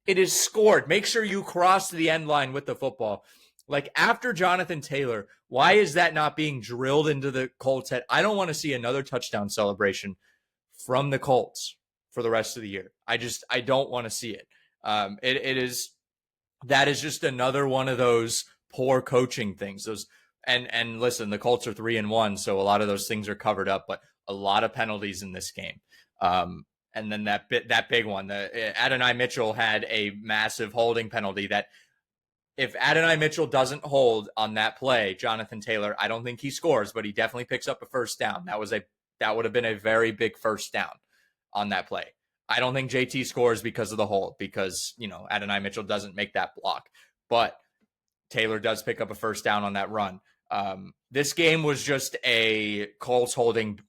is scored. Make sure you cross the end line with the football. Like, after Jonathan Taylor, why is that not being drilled into the Colts' head? I don't want to see another touchdown celebration from the Colts for the rest of the year. I don't want to see it. That is just another one of those poor coaching things. And listen, the Colts are 3-1, so a lot of those things are covered up, but a lot of penalties in this game. And then that big one, Adonai Mitchell had a massive holding penalty that, if Adonai Mitchell doesn't hold on that play, Jonathan Taylor, I don't think he scores, but he definitely picks up a first down. That would have been a very big first down on that play. I don't think JT scores because of the hold, because, Adonai Mitchell doesn't make that block. But Taylor does pick up a first down on that run. This game was just a Colts holding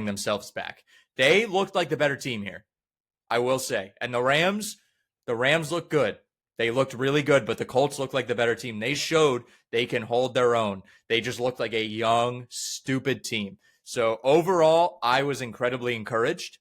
themselves back. They looked like the better team here. I will say. And the Rams look good. They looked really good, but the Colts look like the better team. They showed they can hold their own. They just looked like a young, stupid team. So overall, I was incredibly encouraged.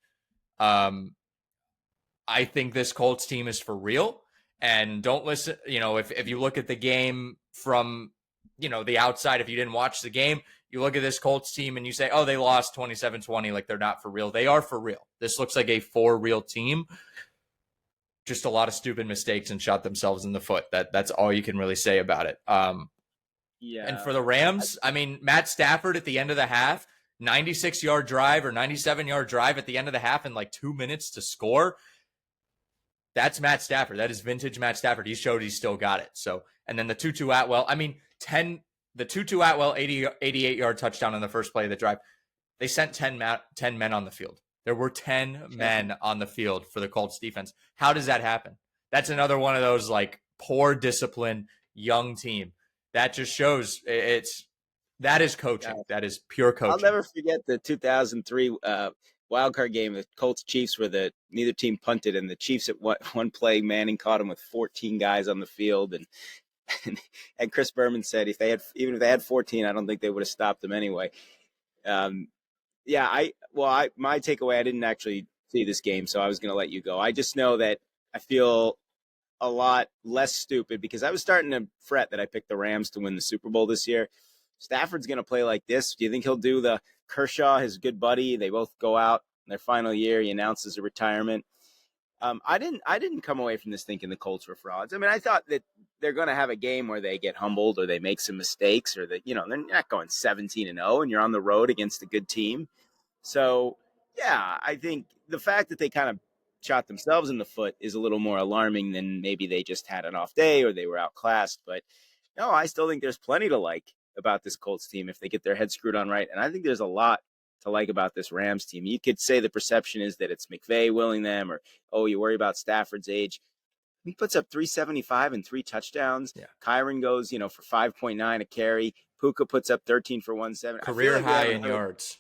I think this Colts team is for real. And don't listen, if you look at the game from, the outside, if you didn't watch the game, you look at this Colts team and you say, oh, they lost 27-20, like they're not for real. They are for real. This looks like a for real team. Just a lot of stupid mistakes and shot themselves in the foot. That's all you can really say about it. Yeah. And for the Rams, Matt Stafford at the end of the half, 96-yard drive or 97-yard drive at the end of the half in like 2 minutes to score. That's Matt Stafford. That is vintage Matt Stafford. He showed he still got it. So, and then the Tutu Atwell, the Tutu Atwell 88-yard touchdown on the first play of the drive. They sent 10 men on the field. There were 10 men on the field for the Colts defense. How does that happen? That's another one of those like poor discipline young team. That just shows that is coaching. That is pure coaching. I'll never forget the 2003 wildcard game, the Colts Chiefs, where neither team punted, and the Chiefs at one play, Manning caught him with 14 guys on the field, and Chris Berman said even if they had 14, I don't think they would have stopped them anyway. My takeaway, I didn't actually see this game, so I was going to let you go. I just know that I feel a lot less stupid because I was starting to fret that I picked the Rams to win the Super Bowl this year. Stafford's going to play like this. Do you think he'll do the Kershaw, his good buddy? They both go out in their final year. He announces a retirement. I didn't come away from this thinking the Colts were frauds. I thought that they're going to have a game where they get humbled or they make some mistakes, or that, they're not going 17-0 and you're on the road against a good team. So, yeah, I think the fact that they kind of shot themselves in the foot is a little more alarming than maybe they just had an off day or they were outclassed. But no, I still think there's plenty to like about this Colts team if they get their heads screwed on right. And I think there's a lot to like about this Rams team. You could say the perception is that it's McVay willing them, or, oh, you worry about Stafford's age. He puts up 375 and 3 touchdowns. Yeah. Kyron goes, for 5.9 a carry. Puka puts up 13 for 170. Career high in yards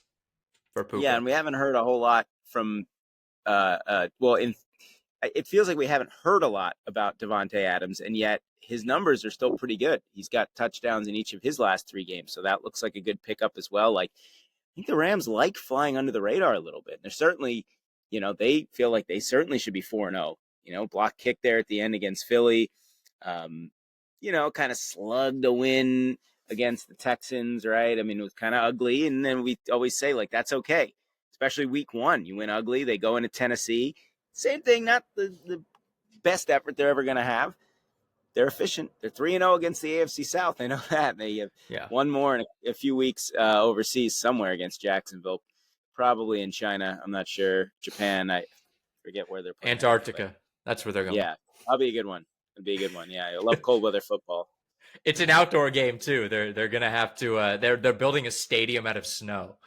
for Puka. Yeah, and we haven't heard a whole lot from it feels like we haven't heard a lot about Devontae Adams, and yet his numbers are still pretty good. He's got touchdowns in each of his last 3 games, so that looks like a good pickup as well. Like, I think the Rams like flying under the radar a little bit. They're certainly, they feel like they certainly should be 4-0. Block kick there at the end against Philly. Kind of slugged a win against the Texans, right? It was kind of ugly, and then we always say, like, that's okay. Especially week 1, you win ugly. They go into Tennessee. Same thing, not the best effort they're ever going to have. They're efficient. They're 3-0 against the AFC South. I know that. They have one more in a few weeks overseas somewhere against Jacksonville, probably in China. I'm not sure. Japan, I forget where they're playing. Antarctica. That's where they're going. Yeah, that'll be a good one. It'll be a good one. Yeah, I love cold weather football. It's an outdoor game too. They're going to have to. They're building a stadium out of snow.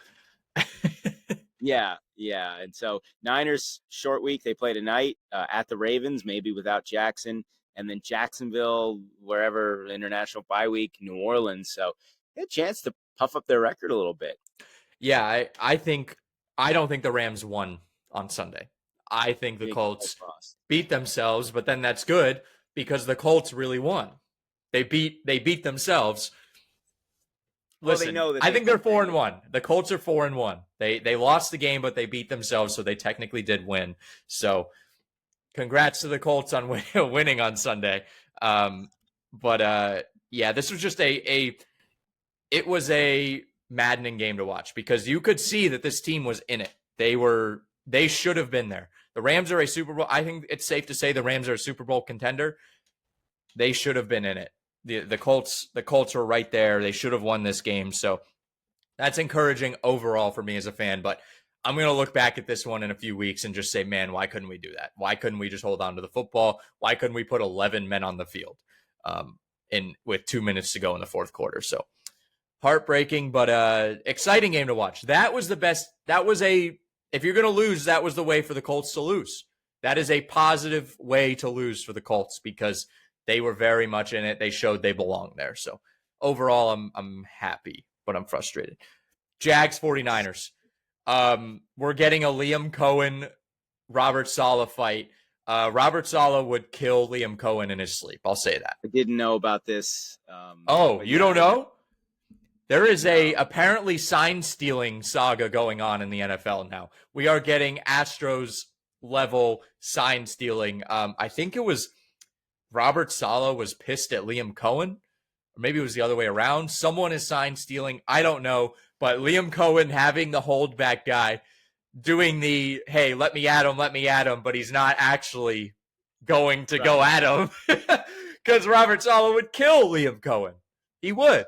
Yeah. And so Niners, short week. They play tonight at the Ravens, maybe without Jackson. And then Jacksonville, wherever, international bye week, New Orleans. So they had a chance to puff up their record a little bit. Yeah, I don't think the Rams won on Sunday. I think the Colts beat themselves, but then that's good because the Colts really won. They beat themselves. Listen, I think they're 4-1. The Colts are 4-1. They lost the game, but they beat themselves, so they technically did win. So congrats to the Colts on winning on Sunday. This was just it was a maddening game to watch because you could see that this team was in it. They should have been there. The Rams are a Super Bowl. I think it's safe to say the Rams are a Super Bowl contender. They should have been in it. The Colts were right there. They should have won this game. So that's encouraging overall for me as a fan. But I'm going to look back at this one in a few weeks and just say, man, why couldn't we do that? Why couldn't we just hold on to the football? Why couldn't we put 11 men on the field with 2 minutes to go in the fourth quarter? So heartbreaking, but exciting game to watch. That was the best. If you're going to lose, that was the way for the Colts to lose. That is a positive way to lose for the Colts because they were very much in it. They showed they belong there. So overall, I'm happy, but I'm frustrated. Jags 49ers. We're getting a Liam Cohen Robert Saleh fight. Robert Saleh would kill Liam Cohen in his sleep. I'll say that. I didn't know about this. Oh, But you yeah, don't know? There is a no. apparently sign stealing saga going on in the NFL now. We are getting Astros level sign stealing. I think it was Robert Saleh was pissed at Liam Cohen, or maybe it was the other way around. Someone is sign stealing. I don't know, but Liam Cohen having the holdback guy doing the hey, let me at him, but he's not actually going to go at him because Robert Saleh would kill Liam Cohen. He would.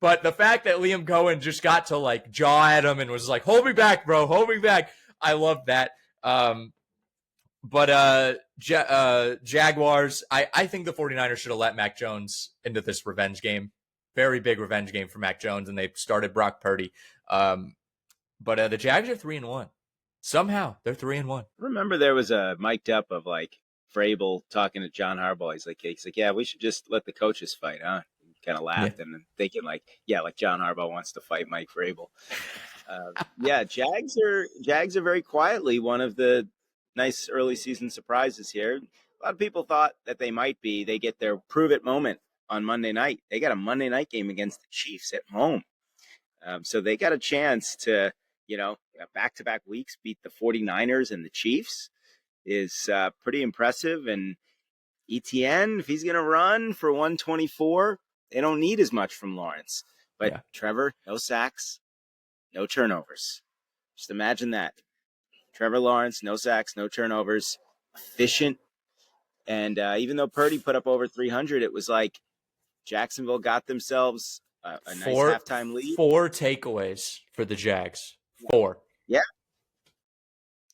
But the fact that Liam Cohen just got to like jaw at him and was like, hold me back, bro, hold me back. I love that. Jaguars, I think the 49ers should have let Mac Jones into this revenge game. Very big revenge game for Mac Jones, and they started Brock Purdy. But the Jags are 3-1. Somehow they're 3-1. Remember there was a mic'd up of like Vrabel talking to John Harbaugh. He's like, yeah, we should just let the coaches fight, huh? Kind of laughed and thinking like John Harbaugh wants to fight Mike Vrabel. Jags are very quietly one of the nice early season surprises here. A lot of people thought that they might be. They get their prove it moment on Monday night. They got a Monday night game against the Chiefs at home. So they got a chance to, back-to-back weeks beat the 49ers and the Chiefs is pretty impressive. And ETN, if he's going to run for 124, they don't need as much from Lawrence. But Trevor, no sacks, no turnovers. Just imagine that. Trevor Lawrence, no sacks, no turnovers, efficient. And even though Purdy put up over 300, it was like Jacksonville got themselves a nice halftime lead. 4 takeaways for the Jags. 4. Yeah.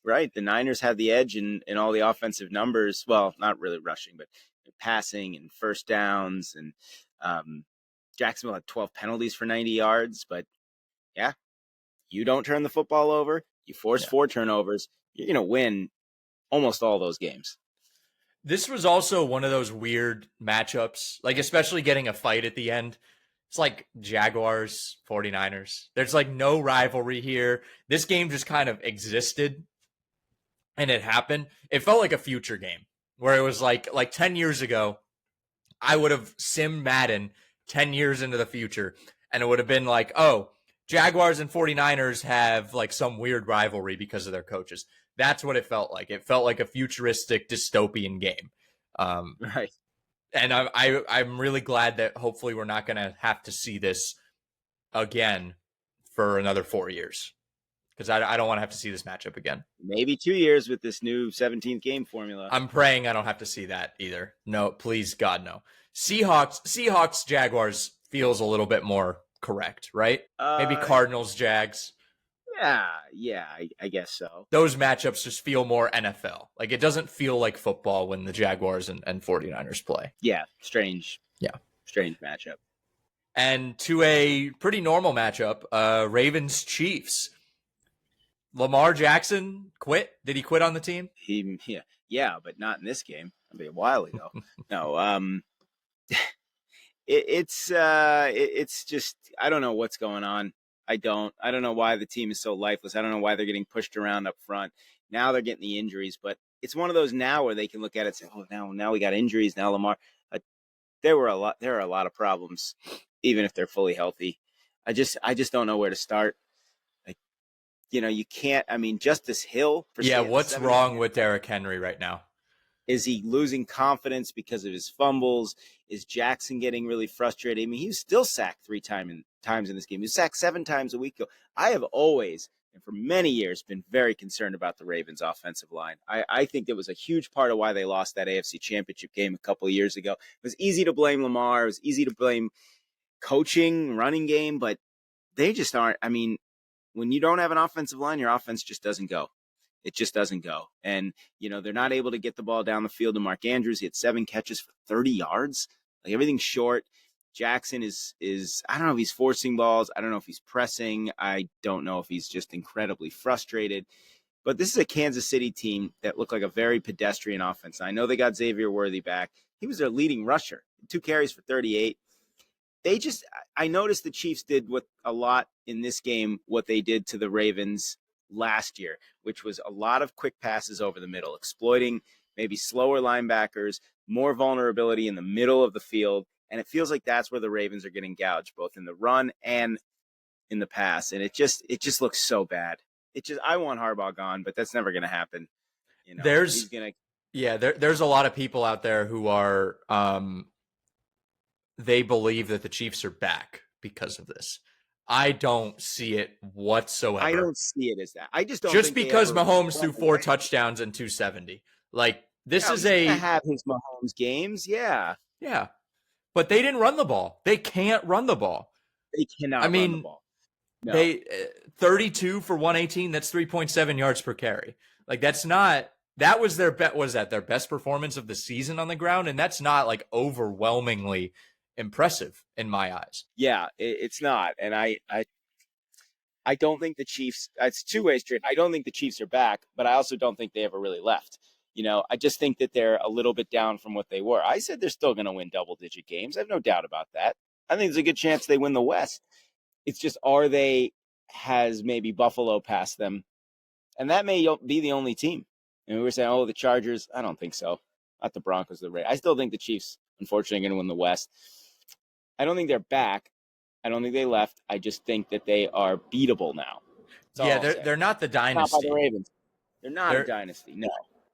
Right. The Niners have the edge in all the offensive numbers. Well, not really rushing, but passing and first downs. And Jacksonville had 12 penalties for 90 yards. But, yeah, you don't turn the football over. You force 4 turnovers. You're going to win almost all those games. This was also one of those weird matchups, like especially getting a fight at the end. It's like Jaguars, 49ers. There's like no rivalry here. This game just kind of existed and it happened. It felt like a future game where it was like 10 years ago, I would have sim Madden 10 years into the future and it would have been like, oh, Jaguars and 49ers have like some weird rivalry because of their coaches. That's what it felt like. It felt like a futuristic dystopian game. Right. And I'm really glad that hopefully we're not going to have to see this again for another 4 years. Because I don't want to have to see this matchup again. Maybe 2 years with this new 17th game formula. I'm praying I don't have to see that either. No, please, God, no. Seahawks, Jaguars feels a little bit more correct, right? Maybe Cardinals, Jags. Yeah, I guess so. Those matchups just feel more NFL. Like it doesn't feel like football when the Jaguars and 49ers play. Yeah, strange. Yeah. Strange matchup. And to a pretty normal matchup, Ravens Chiefs. Lamar Jackson quit. Did he quit on the team? Yeah, but not in this game. I mean, a while ago. No, it's just I don't know what's going on. I don't know why the team is so lifeless. I don't know why they're getting pushed around up front. Now they're getting the injuries, but it's one of those now where they can look at it and say, "Oh, now we got injuries. Now Lamar." There are a lot of problems, even if they're fully healthy. I just don't know where to start. Like, you can't. I mean, Justice Hill. What's wrong with Derrick Henry right now? Is he losing confidence because of his fumbles? Is Jackson getting really frustrated? I mean, he was still sacked 3 times in this game. He was sacked 7 times a week ago. I have always, and for many years, been very concerned about the Ravens' offensive line. I think that was a huge part of why they lost that AFC Championship game a couple of years ago. It was easy to blame Lamar. It was easy to blame coaching, running game, but they just aren't. I mean, when you don't have an offensive line, your offense just doesn't go. It just doesn't go. And, they're not able to get the ball down the field to Mark Andrews. He had 7 catches for 30 yards. Like everything's short. Jackson is I don't know if he's forcing balls. I don't know if he's pressing. I don't know if he's just incredibly frustrated. But this is a Kansas City team that looked like a very pedestrian offense. I know they got Xavier Worthy back. He was their leading rusher. 2 carries for 38. I noticed the Chiefs did a lot in this game, what they did to the Ravens last year, which was a lot of quick passes over the middle, exploiting maybe slower linebackers, more vulnerability in the middle of the field. And it feels like that's where the Ravens are getting gouged, both in the run and in the pass. And it just looks so bad. I want Harbaugh gone, but that's never going to happen. He's going to. There's a lot of people out there who are they believe that the Chiefs are back because of this. I don't see it whatsoever. I don't see it as that. I just don't. Just because Mahomes threw 4 touchdowns and 270, like this is he's gonna have his Mahomes games. Yeah, but they didn't run the ball. They can't run the ball. They cannot. Run the ball. No. They 32 for 118. That's 3.7 yards per carry. Like that's not. That was their bet. Was that their best performance of the season on the ground? And that's not like overwhelmingly impressive in my eyes. Yeah, it's not. And I don't think the Chiefs. It's two-way street. I don't think the Chiefs are back, but I also don't think they ever really left. I just think that they're a little bit down from what they were. I said they're still going to win double-digit games. I have no doubt about that. I think there's a good chance they win the West. It's just, has maybe Buffalo passed them? And that may be the only team. And we were saying, the Chargers. I don't think so. Not the Broncos, the Rays. I still think the Chiefs, unfortunately, are going to win the West. I don't think they're back. I don't think they left. I just think that they are beatable now. Yeah, they're not the dynasty. Not by the Ravens. They're not a dynasty. No.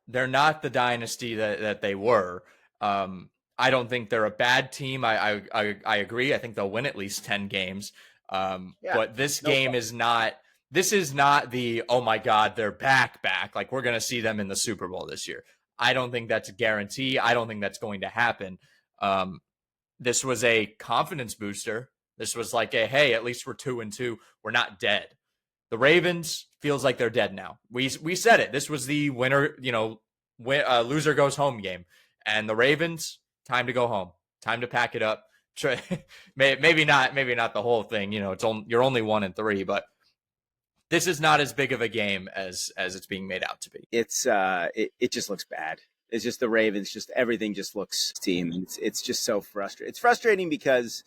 They're not the dynasty that they were. I don't think they're a bad team. I agree. I think they'll win at least 10 games. But this game is not. This is not the, oh my God, they're back. Like we're going to see them in the Super Bowl this year. I don't think that's a guarantee. I don't think that's going to happen. This was a confidence booster. This was like hey, at least we're 2-2. We're not dead. The Ravens feels like they're dead now. We said it. This was the winner, loser goes home game. And the Ravens, time to go home. Time to pack it up. Maybe not the whole thing. You're only 1-3, but this is not as big of a game as it's being made out to be. It just looks bad. It's just the Ravens. Just everything just looks team. It's just so frustrating. It's frustrating because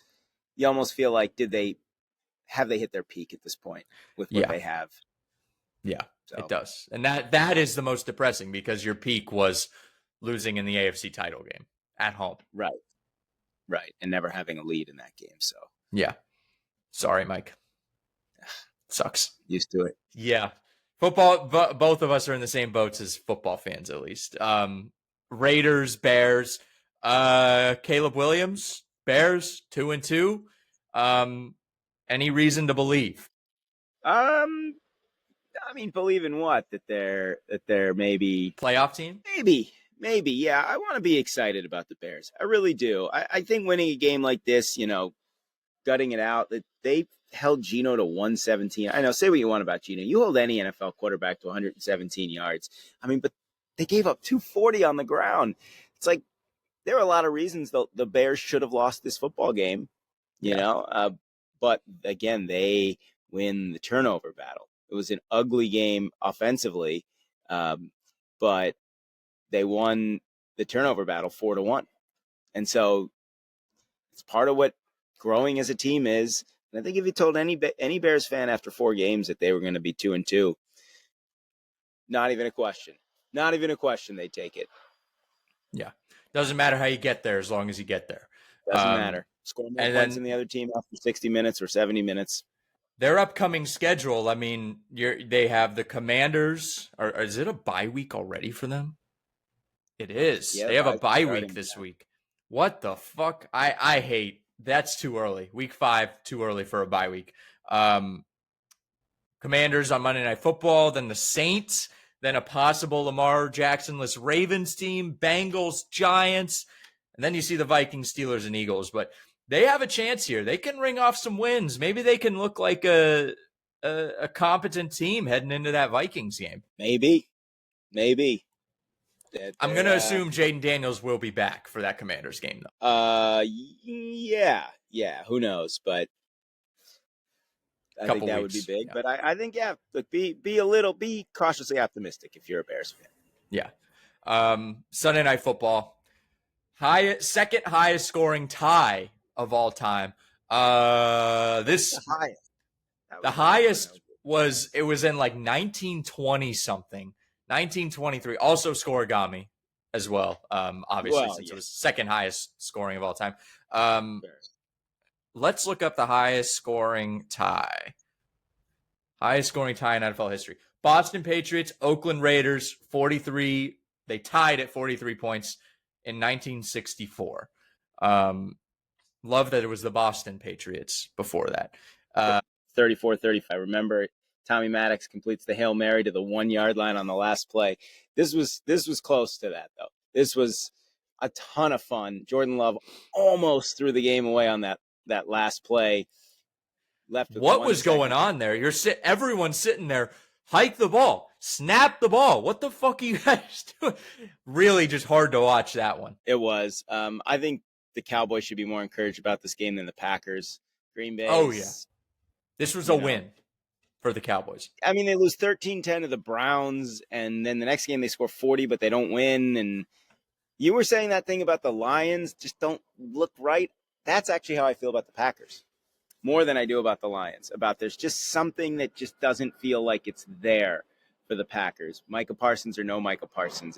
you almost feel like have they hit their peak at this point with what they have? Yeah, so. It does, and that is the most depressing because your peak was losing in the AFC title game at home. Right, and never having a lead in that game. So yeah, sorry, Mike. Sucks. Used to it. Yeah. Football, both of us are in the same boats as football fans, at least. Raiders, Bears, Caleb Williams, Bears, 2-2. Any reason to believe? Believe in what? That they're maybe playoff team? Maybe. Yeah, I want to be excited about the Bears. I really do. I think winning a game like this, gutting it out, that they held Geno to 117. I know, say what you want about Geno. You hold any NFL quarterback to 117 yards. But they gave up 240 on the ground. It's like there are a lot of reasons the Bears should have lost this football game, but again, they win the turnover battle. It was an ugly game offensively, but they won the turnover battle 4-1. And so it's part of what growing as a team is. And I think if you told any Bears fan after 4 games that they were going to be 2-2, not even a question. Not even a question, they take it. Yeah. Doesn't matter how you get there as long as you get there. Doesn't matter. Score more points than the other team after 60 minutes or 70 minutes. Their upcoming schedule, they have the Commanders. Or is it a bye week already for them? It is. Yeah, they have a bye week this week. What the fuck? I hate. That's too early. Week 5, too early for a bye week. Commanders on Monday Night Football, then the Saints, then a possible Lamar Jackson-less Ravens team, Bengals, Giants, and then you see the Vikings, Steelers, and Eagles. But they have a chance here. They can ring off some wins. Maybe they can look like a competent team heading into that Vikings game. Maybe. I'm going to assume Jaden Daniels will be back for that Commanders game, though. Yeah. Who knows? But I think that would be big. Yeah. But I think, look, be cautiously optimistic if you're a Bears fan. Yeah. Sunday Night Football, second highest scoring tie of all time. The highest was in like 1920 something, 1923. Also scoregami as well. Obviously, Well, since it yeah. was second highest scoring of all time. Um, Fair. let's look up the highest scoring tie. Highest scoring tie in NFL history. Boston Patriots, Oakland Raiders, 43. They tied at 43 points in 1964. Love that it was the Boston Patriots before that. 34-35. Remember, Tommy Maddox completes the Hail Mary to the 1-yard line on the last play. This was close to that, though. This was a ton of fun. Jordan Love almost threw the game away on that last play. Left with What 1 was going second. on there? Everyone's sitting there. Hike the ball. Snap the ball. What the fuck are you guys doing? Really just hard to watch that one. It was. I think the Cowboys should be more encouraged about this game than the Packers. Green Bay. Oh, yeah. This was a win for the Cowboys. I mean, they lose 13-10 to the Browns, and then the next game they score 40, but they don't win. And you were saying that thing about the Lions just don't look right. That's actually how I feel about the Packers, more than I do about the Lions. About there's just something that just doesn't feel like it's there for the Packers. Micah Parsons or no Micah Parsons.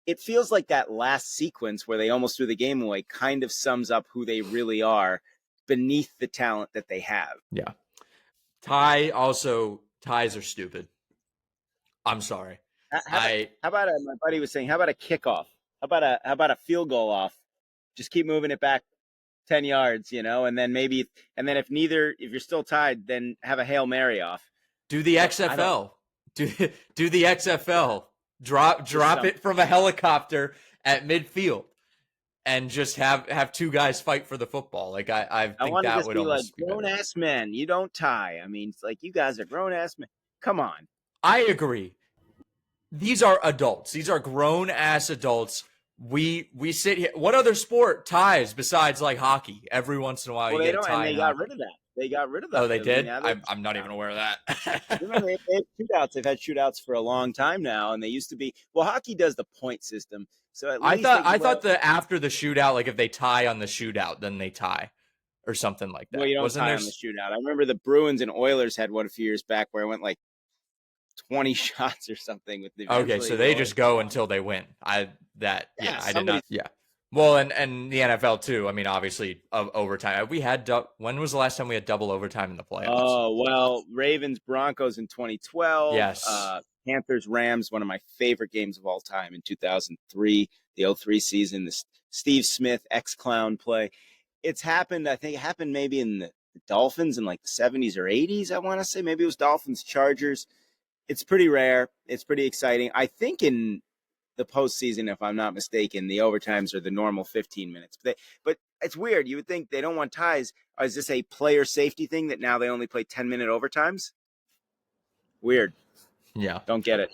It feels like that last sequence where they almost threw the game away kind of sums up who they really are beneath the talent that they have. Yeah. Ties are stupid. I'm sorry. How about my buddy was saying, how about a kickoff? How about a field goal off? Just keep moving it back 10 yards, and then if you're still tied, then have a Hail Mary off. Do the XFL. Do the XFL. Drop it from a helicopter at midfield and just have two guys fight for the football. Like I think want that to would be almost like grown ass men. You don't tie. I mean, it's like you guys are grown ass men. Come on. I agree. These are adults. These are grown ass adults. We sit here. What other sport ties besides like hockey? Every once in a while, Well, you get a tie. And they got rid of that. They got rid of that. Oh, they did? I'm not even aware of that. Remember, they have shootouts. They've had shootouts for a long time now, and they used to be. Well, hockey does the point system, so at least I thought that after the shootout, like if they tie on the shootout, then they tie, or something like that. Well, you don't tie on the shootout. I remember the Bruins and Oilers had one a few years back where it went like 20 shots or something with the. Okay, so they just go until they win. I did not. Yeah. Well, and the NFL too. I mean, obviously, overtime. When was the last time we had double overtime in the playoffs? Oh, well, Ravens Broncos in 2012. Yes. Panthers Rams, one of my favorite games of all time in 2003, the 03 season. The Steve Smith X-Clown play. It's happened. I think it happened maybe in the Dolphins in like the 70s or 80s. I want to say maybe it was Dolphins Chargers. It's pretty rare. It's pretty exciting. I think in the postseason, if I'm not mistaken, the overtimes are the normal 15 minutes. But it's weird. You would think they don't want ties. Is this a player safety thing that now they only play 10-minute overtimes? Weird. Yeah. Don't get it.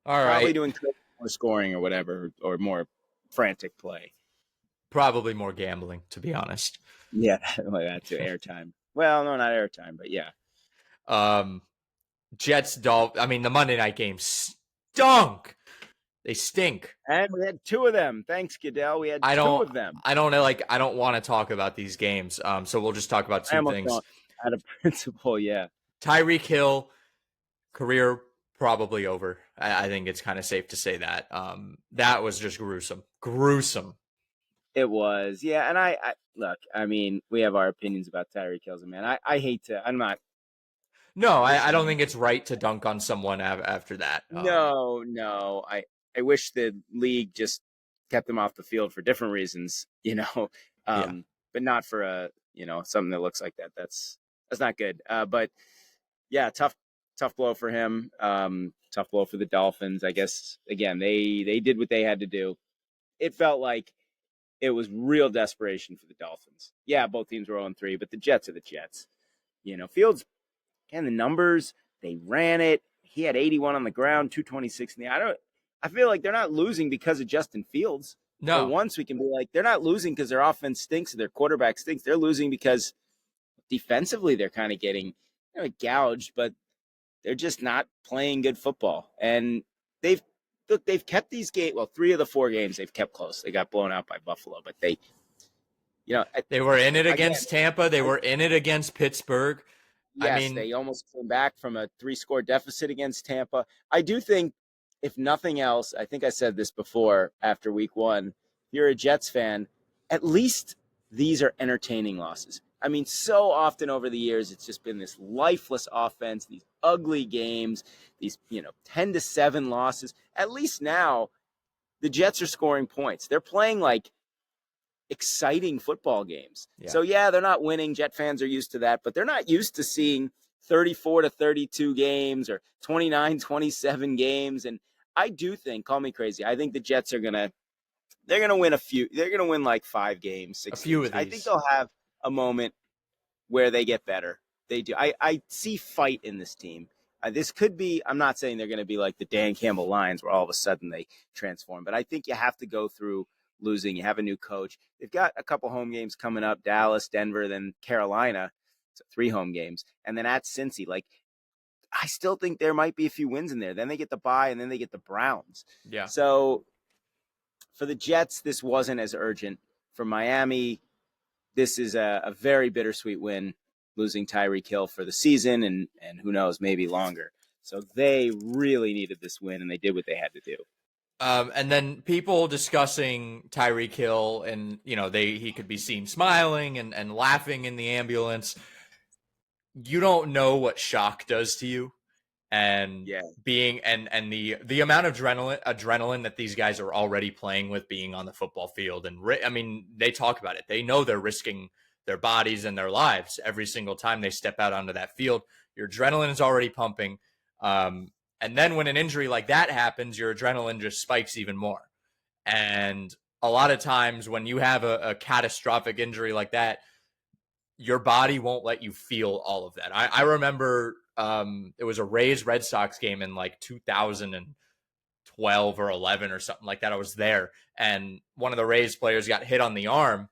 All right. Probably doing more scoring or whatever, or more frantic play. Probably more gambling, to be honest. Yeah, like that too. Airtime. Well, no, not airtime, but yeah. Jets, I mean, the Monday night game stunk. They stink. And we had two of them. Thanks, Goodell. We had two of them. I don't want to talk about these games. So we'll just talk about two things. Out of principle, yeah. Tyreek Hill, career probably over. I think it's kind of safe to say that. That was just gruesome. Gruesome. It was. Yeah, and I look, I mean, we have our opinions about Tyreek Hill, man. I hate to, I'm not. No, I don't think it's right to dunk on someone after that. No. I wish the league just kept them off the field for different reasons, but not for something that looks like that. That's not good. But yeah, tough blow for him. Tough blow for the Dolphins. I guess again, they did what they had to do. It felt like it was real desperation for the Dolphins. Yeah, both teams were 0-3, but the Jets are the Jets. Fields, again, the numbers, they ran it. He had 81 on the ground, 226 in the air. I feel like they're not losing because of Justin Fields. No. For once we can be like, they're not losing because their offense stinks or their quarterback stinks. They're losing because defensively they're kind of getting gouged, but they're just not playing good football. And they've kept these games. Well, 3 of the 4 games they've kept close. They got blown out by Buffalo, but they were in it against Tampa. They were in it against Pittsburgh. I Yes, mean, they almost came back from a 3-score deficit against Tampa. I do think, if nothing else, I think I said this before after week one, if you're a Jets fan, at least these are entertaining losses. I mean, so often over the years, it's just been this lifeless offense, these ugly games, these, 10-7 losses. At least now, the Jets are scoring points. They're playing like exciting football games. yeah. So yeah, they're not winning. Jet fans are used to that, but they're not used to seeing 34-32 games or 29-27 games. And I do think, call me crazy, I think the Jets are they're gonna win a few. They're gonna win like 5 games, A 6 few games. of I think these. they'll have a moment where they get better. They do. I see fight in this team. This could be, I'm not saying they're going to be like the Dan Campbell Lions where all of a sudden they transform, but I think you have to go through losing. You have a new coach. They've got a couple home games coming up, Dallas, Denver, then Carolina. So 3 home games. And then at Cincy, like, I still think there might be a few wins in there. Then they get the bye and then they get the Browns. Yeah. So for the Jets, this wasn't as urgent. For Miami, this is a very bittersweet win, losing Tyreek Hill for the season and who knows, maybe longer. So they really needed this win, and they did what they had to do. And then people discussing Tyreek Hill, and he could be seen smiling and laughing in the ambulance. You don't know what shock does to you, and Yeah, being and the amount of adrenaline that these guys are already playing with, being on the football field. And I mean, they talk about it. They know they're risking their bodies and their lives every single time they step out onto that field. Your adrenaline is already pumping. And then when an injury like that happens, your adrenaline just spikes even more. And a lot of times when you have a catastrophic injury like that, your body won't let you feel all of that. I remember it was a Rays Red Sox game in like 2012 or 11 or something like that. I was there, and one of the Rays players got hit on the arm,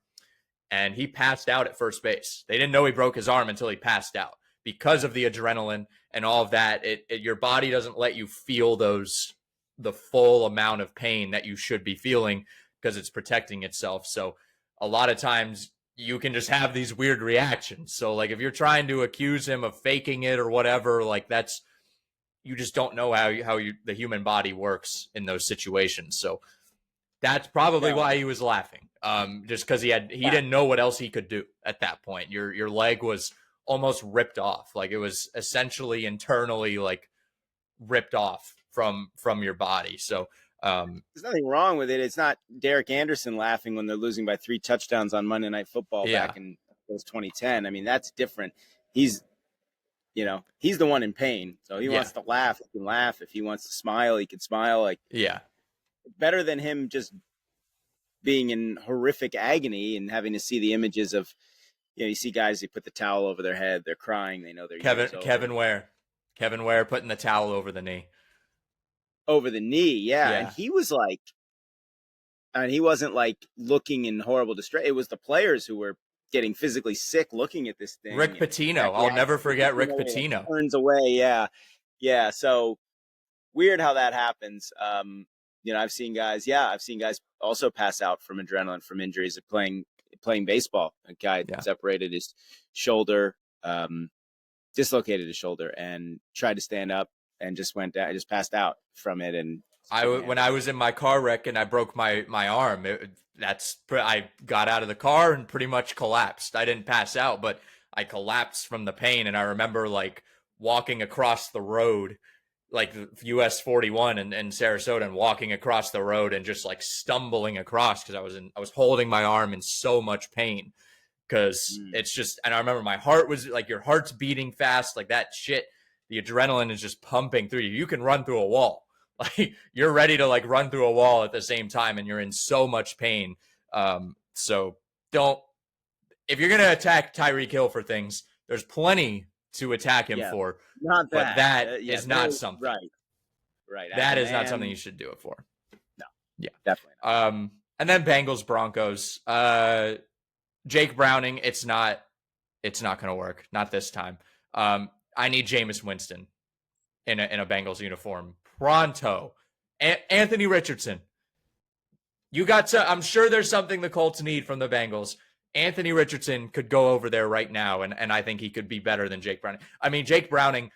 and he passed out at first base. They didn't know he broke his arm until he passed out because of the adrenaline and all of that. Your body doesn't let you feel the full amount of pain that you should be feeling because it's protecting itself. So a lot of times you can just have these weird reactions. So like if you're trying to accuse him of faking it or whatever, like that's, you just don't know how the human body works in those situations. So that's probably no, why he was laughing. Just because he yeah, didn't know what else he could do at that point. Your leg was almost ripped off. Like it was essentially internally like ripped off from your body. So there's nothing wrong with it. It's not Derek Anderson laughing when they're losing by 3 touchdowns on Monday Night Football yeah, back in 2010. I mean, that's different. He's he's the one in pain. So he yeah, wants to laugh, he can laugh. If he wants to smile, he can smile. Like, yeah. better than him just being in horrific agony and having to see the images of, you see guys, they put the towel over their head, they're crying, they know their year's over. Kevin Ware putting the towel over the knee. Over the knee, yeah. And Yeah. he was like, and he wasn't like looking in horrible distress. It was the players who were getting physically sick looking at this thing. Rick Pitino. I'll never forget Rick Pitino. Turns away, yeah. Yeah. So weird how that happens. I've seen guys also pass out from adrenaline from injuries of playing baseball. A guy separated his shoulder, dislocated his shoulder, and tried to stand up and just went down. I just passed out from it. And When I was in my car wreck and I broke my arm, I got out of the car and pretty much collapsed. I didn't pass out, but I collapsed from the pain. And I remember like walking across the road, like US 41 and Sarasota, and walking across the road and just like stumbling across because I was holding my arm in so much pain because it's just, and I remember my heart was like, your heart's beating fast, like that shit. The adrenaline is just pumping through you. You can run through a wall. Like you're ready to like run through a wall at the same time, and you're in so much pain. So if you're gonna attack Tyreek Hill for things, there's plenty to attack him for. Not that, but that is not something. Right. That is not something you should do it for. No. Yeah, definitely not. And then Bengals Broncos. Jake Browning. It's not gonna work. Not this time. I need Jameis Winston in a Bengals uniform pronto. Anthony Richardson. I'm sure there's something the Colts need from the Bengals. Anthony Richardson could go over there right now, and I think he could be better than Jake Browning. I mean, Jake Browning,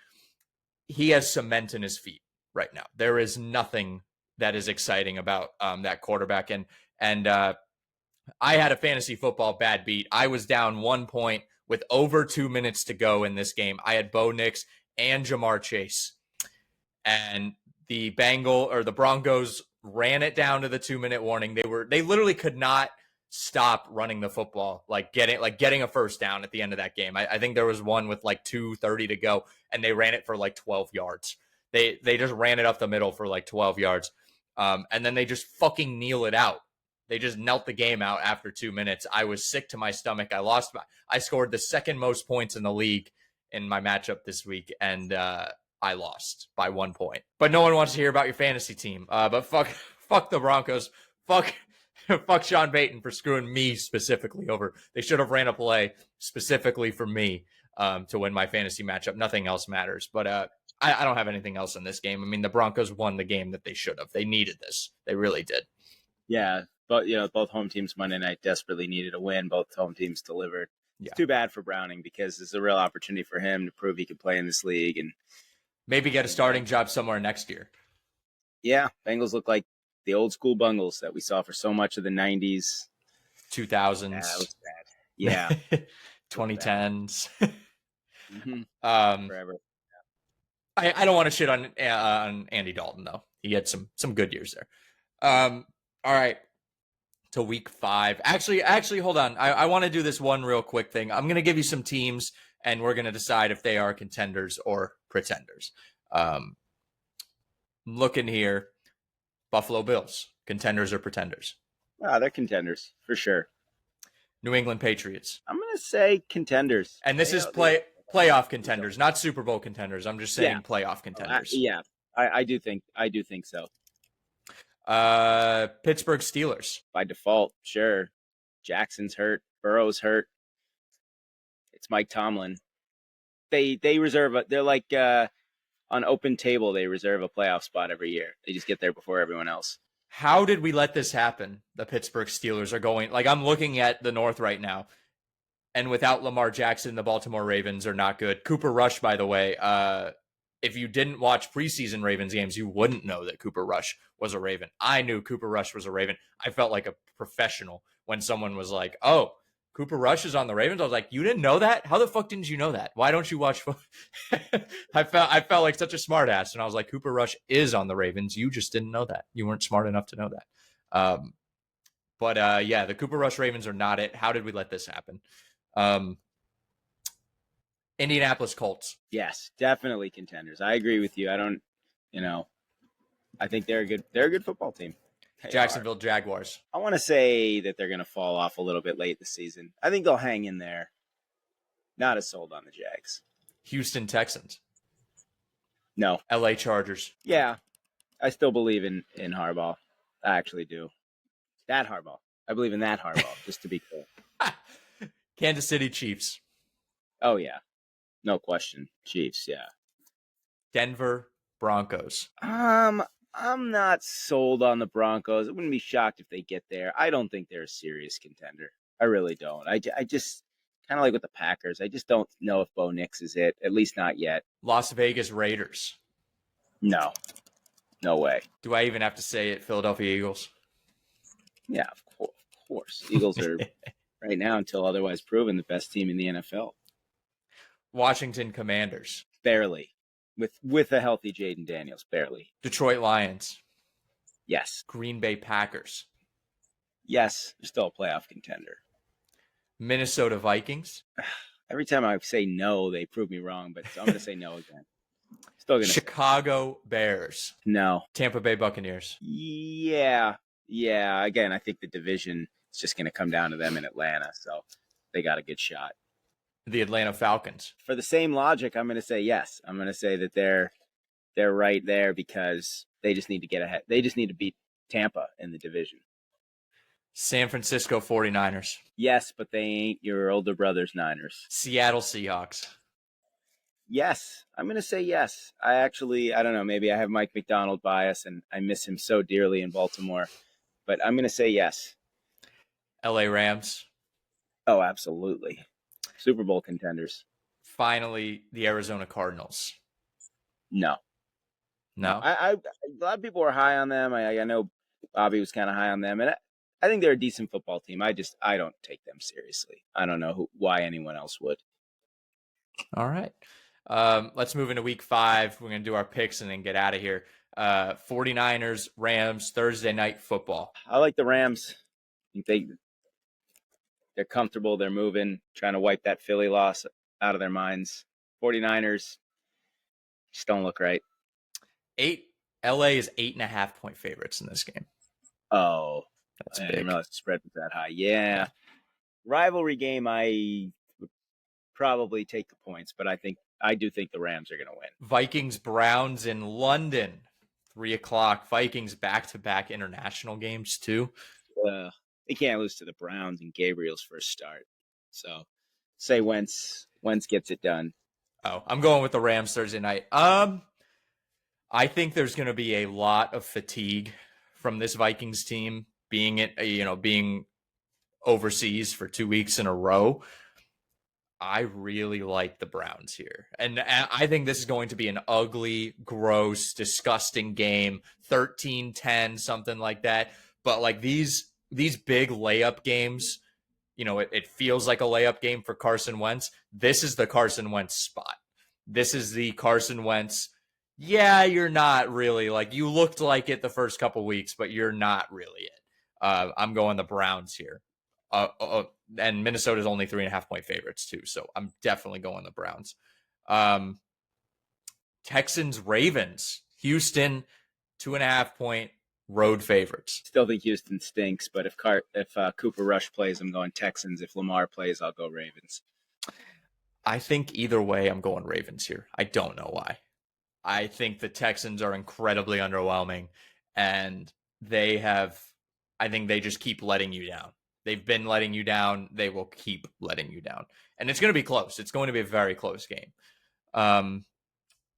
he has cement in his feet right now. There is nothing that is exciting about that quarterback. And I had a fantasy football bad beat. I was down 1 point with over 2 minutes to go in this game. I had Bo Nix and Jamar Chase, and the Broncos ran it down to the 2 minute warning. They literally could not stop running the football, getting a first down at the end of that game. I think there was one with like 2:30 to go, and they ran it for like 12 yards. They just ran it up the middle for like 12 yards, and then they just fucking kneel it out. They just knelt the game out after 2 minutes. I was sick to my stomach. I scored the second most points in the league in my matchup this week, and I lost by 1 point. But no one wants to hear about your fantasy team. But fuck the Broncos. Fuck Sean Payton for screwing me specifically over. They should have ran a play specifically for me to win my fantasy matchup. Nothing else matters. But I don't have anything else in this game. I mean, the Broncos won the game that they should have. They needed this. They really did. Yeah, but both home teams Monday night desperately needed a win. Both home teams delivered. Yeah. It's too bad for Browning because it's a real opportunity for him to prove he could play in this league and maybe get a starting job somewhere next year. Yeah, Bengals look like the old school Bungles that we saw for so much of the 90s. 2000s. Yeah, it was bad. Yeah. 2010s. Forever. I don't want to shit on Andy Dalton, though. He had some good years there. All right. To week 5. Actually, hold on. I want to do this one real quick thing. I'm going to give you some teams, and we're going to decide if they are contenders or pretenders. Looking here, Buffalo Bills, contenders or pretenders? Wow, they're contenders for sure. New England Patriots. I'm going to say contenders. And this is playoff contenders, not Super Bowl contenders. I'm just saying playoff contenders. I do think so. Pittsburgh Steelers. By default, sure. Jackson's hurt. Burrow's hurt. It's Mike Tomlin. They reserve they're like on open table, they reserve a playoff spot every year. They just get there before everyone else. How did we let this happen? The Pittsburgh Steelers are going, like, I'm looking at the North right now, and without Lamar Jackson, the Baltimore Ravens are not good. Cooper Rush, by the way, if you didn't watch preseason Ravens games, you wouldn't know that Cooper Rush was a Raven. I knew Cooper Rush was a Raven. I felt like a professional when someone was like, oh, Cooper Rush is on the Ravens. I was like, you didn't know that? How the fuck didn't you know that? Why don't you watch? I felt like such a smart ass. And I was like, Cooper Rush is on the Ravens. You just didn't know that. You weren't smart enough to know that. But yeah, the Cooper Rush Ravens are not it. How did we let this happen? Indianapolis Colts. Yes, definitely contenders. I agree with you. I don't, I think they're a good football team. Jacksonville Jaguars. I want to say that they're going to fall off a little bit late this season. I think they'll hang in there. Not as sold on the Jags. Houston Texans. No. LA Chargers. Yeah, I still believe in Harbaugh. I actually do. That Harbaugh. I believe in that Harbaugh, just to be clear. Kansas City Chiefs. Oh, yeah. No question. Chiefs, yeah. Denver Broncos. I'm not sold on the Broncos. I wouldn't be shocked if they get there. I don't think they're a serious contender. I really don't. I just kind of like with the Packers. I just don't know if Bo Nix is it, at least not yet. Las Vegas Raiders. No way. Do I even have to say it? Philadelphia Eagles. Yeah, of course. Eagles are right now, until otherwise proven, the best team in the NFL. Washington Commanders. Barely. With a healthy Jaden Daniels, barely. Detroit Lions. Yes. Green Bay Packers. Yes, they're still a playoff contender. Minnesota Vikings. Every time I say no, they prove me wrong, but I'm going to say no again. Still going to Chicago Bears. No. Tampa Bay Buccaneers. Yeah. Again, I think the division is just going to come down to them in Atlanta, so they got a good shot. The Atlanta Falcons. For the same logic, I'm going to say yes. I'm going to say that they're right there because they just need to get ahead. They just need to beat Tampa in the division. San Francisco 49ers. Yes, but they ain't your older brother's Niners. Seattle Seahawks. Yes, I'm going to say yes. I don't know, maybe I have Mike McDonald bias and I miss him so dearly in Baltimore, but I'm going to say yes. LA Rams. Oh, absolutely. Super Bowl contenders. Finally, the Arizona Cardinals. No, no. No? A lot of people were high on them. I know Bobby was kind of high on them, and I think they're a decent football team. I don't take them seriously. I don't know why anyone else would. All right. Let's move into week 5. We're going to do our picks and then get out of here. 49ers, Rams, Thursday night football. I like the Rams. I think they're comfortable. They're moving, trying to wipe that Philly loss out of their minds. 49ers just don't look right. LA is 8.5-point favorites in this game. Oh, That's I big. didn't realize the spread was that high. Yeah. Rivalry game, I would probably take the points, but I do think the Rams are going to win. Vikings, Browns in London, 3:00. Vikings back-to-back international games too. They can't lose to the Browns in Gabriel's first start. So say Wentz gets it done. Oh, I'm going with the Rams Thursday night. I think there's going to be a lot of fatigue from this Vikings team being overseas for 2 weeks in a row. I really like the Browns here. And I think this is going to be an ugly, gross, disgusting game, 13-10, something like that. But like these big layup games, it feels like a layup game for Carson Wentz. This is the Carson Wentz spot. This is the Carson Wentz. Yeah, you're not really like you looked like it the first couple weeks, but you're not really it. I'm going the Browns here. And Minnesota's only 3.5-point favorites too, so I'm definitely going the Browns. Texans, Ravens, Houston, 2.5-point road favorites. Still think Houston stinks, but if Cooper Rush plays, I'm going Texans. If Lamar plays, I'll go Ravens. I think either way, I'm going Ravens here. I don't know why. I think the Texans are incredibly underwhelming, and I think they just keep letting you down. They've been letting you down. They will keep letting you down. And it's going to be close. It's going to be a very close game.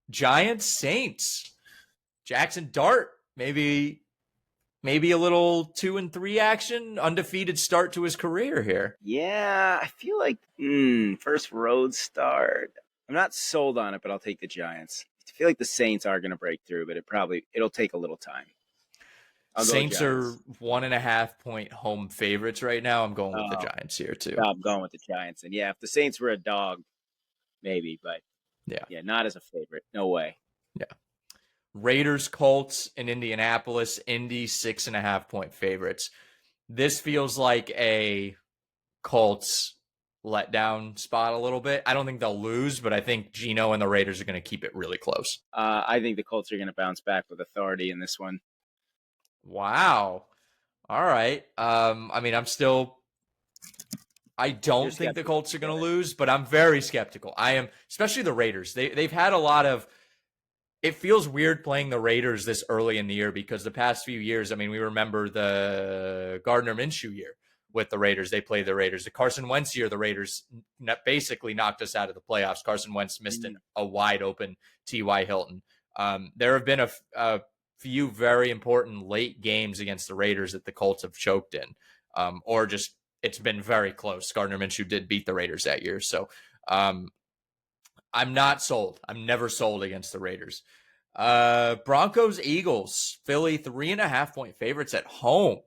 Giants, Saints. Jackson Dart, maybe a little 2-3 action, undefeated start to his career here. Yeah, I feel like first road start. I'm not sold on it, but I'll take the Giants. I feel like the Saints are going to break through, but it'll take a little time. Saints are 1.5-point home favorites right now. I'm going with the Giants here too. I'm going with the Giants, and yeah, if the Saints were a dog, maybe, but yeah, not as a favorite. No way. Yeah. Raiders, Colts in Indianapolis. Indy 6.5-point favorites. This feels like a Colts letdown spot a little bit. I don't think they'll lose, but I think Geno and the Raiders are going to keep it really close. I think the Colts are going to bounce back with authority in this one. Wow. All right. I mean, I don't think the Colts are going to lose, but I'm very skeptical. I am, especially the Raiders. They've had a lot of. It feels weird playing the Raiders this early in the year because the past few years, I mean, we remember the Gardner Minshew year with the Raiders. They played the Raiders. The Carson Wentz year, the Raiders basically knocked us out of the playoffs. Carson Wentz missed a wide open T.Y. Hilton. There have been a few very important late games against the Raiders that the Colts have choked in, or just it's been very close. Gardner Minshew did beat the Raiders that year. So I'm not sold. I'm never sold against the Raiders. Broncos, Eagles, Philly, 3.5-point favorites at home.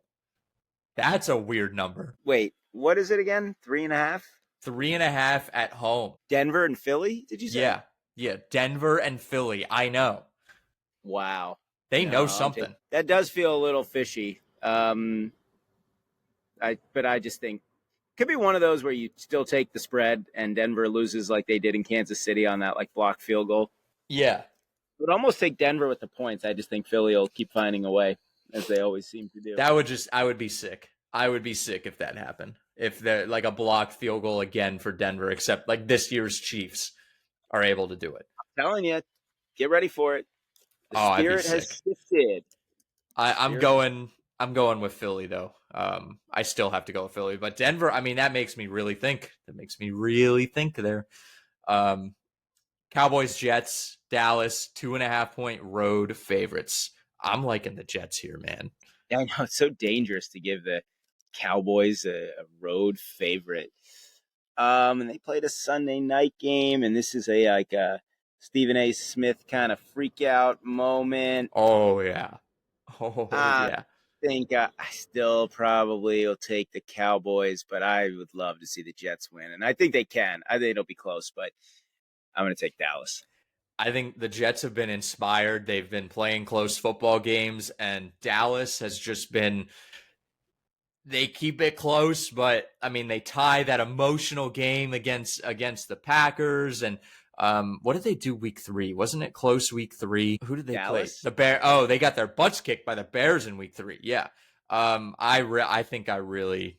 That's a weird number. Wait, what is it again? 3.5? 3.5 at home. Denver and Philly, did you say? Yeah. Denver and Philly. I know. Wow. They know something. That does feel a little fishy. But I just think could be one of those where you still take the spread and Denver loses like they did in Kansas City on that like blocked field goal. Yeah. Would almost take Denver with the points. I just think Philly will keep finding a way as they always seem to do. I would be sick. I would be sick if that happened. If they're like a blocked field goal again for Denver, except like this year's Chiefs are able to do it. I'm telling you, get ready for it. The spirit has shifted. I'm going with Philly though. I still have to go with Philly, but Denver, I mean, that makes me really think. That makes me really think there. Cowboys, Jets, Dallas, 2.5-point road favorites. I'm liking the Jets here, man. Yeah, I know it's so dangerous to give the Cowboys, a road favorite. And they played a Sunday night game, and this is a Stephen A. Smith kind of freak out moment. Oh yeah. Oh I yeah. think I still probably will take the Cowboys, but I would love to see the Jets win, and I think they can. I think it'll be close, but I'm going to take Dallas. I think the Jets have been inspired. They've been playing close football games, and Dallas has just been. They keep it close, but I mean, they tie that emotional game against the Packers. And what did they do week 3? Wasn't it close week 3? Who did they play? Dallas? The Bear. Oh, they got their butts kicked by the Bears in week 3. Yeah. I think I really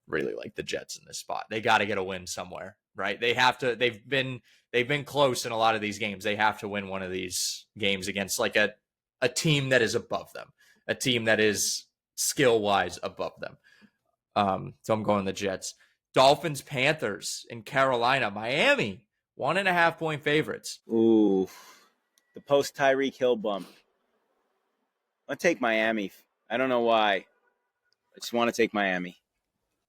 like the Jets in this spot. They got to get a win somewhere, right? They have to. They've been close in a lot of these games. They have to win one of these games against like a team that is above them, a team that is skill wise above them. So I'm going the Jets. Dolphins, Panthers in Carolina, Miami, 1.5 point favorites. Ooh, the post Tyreek Hill bump. I'll take Miami. I don't know why. I just want to take Miami.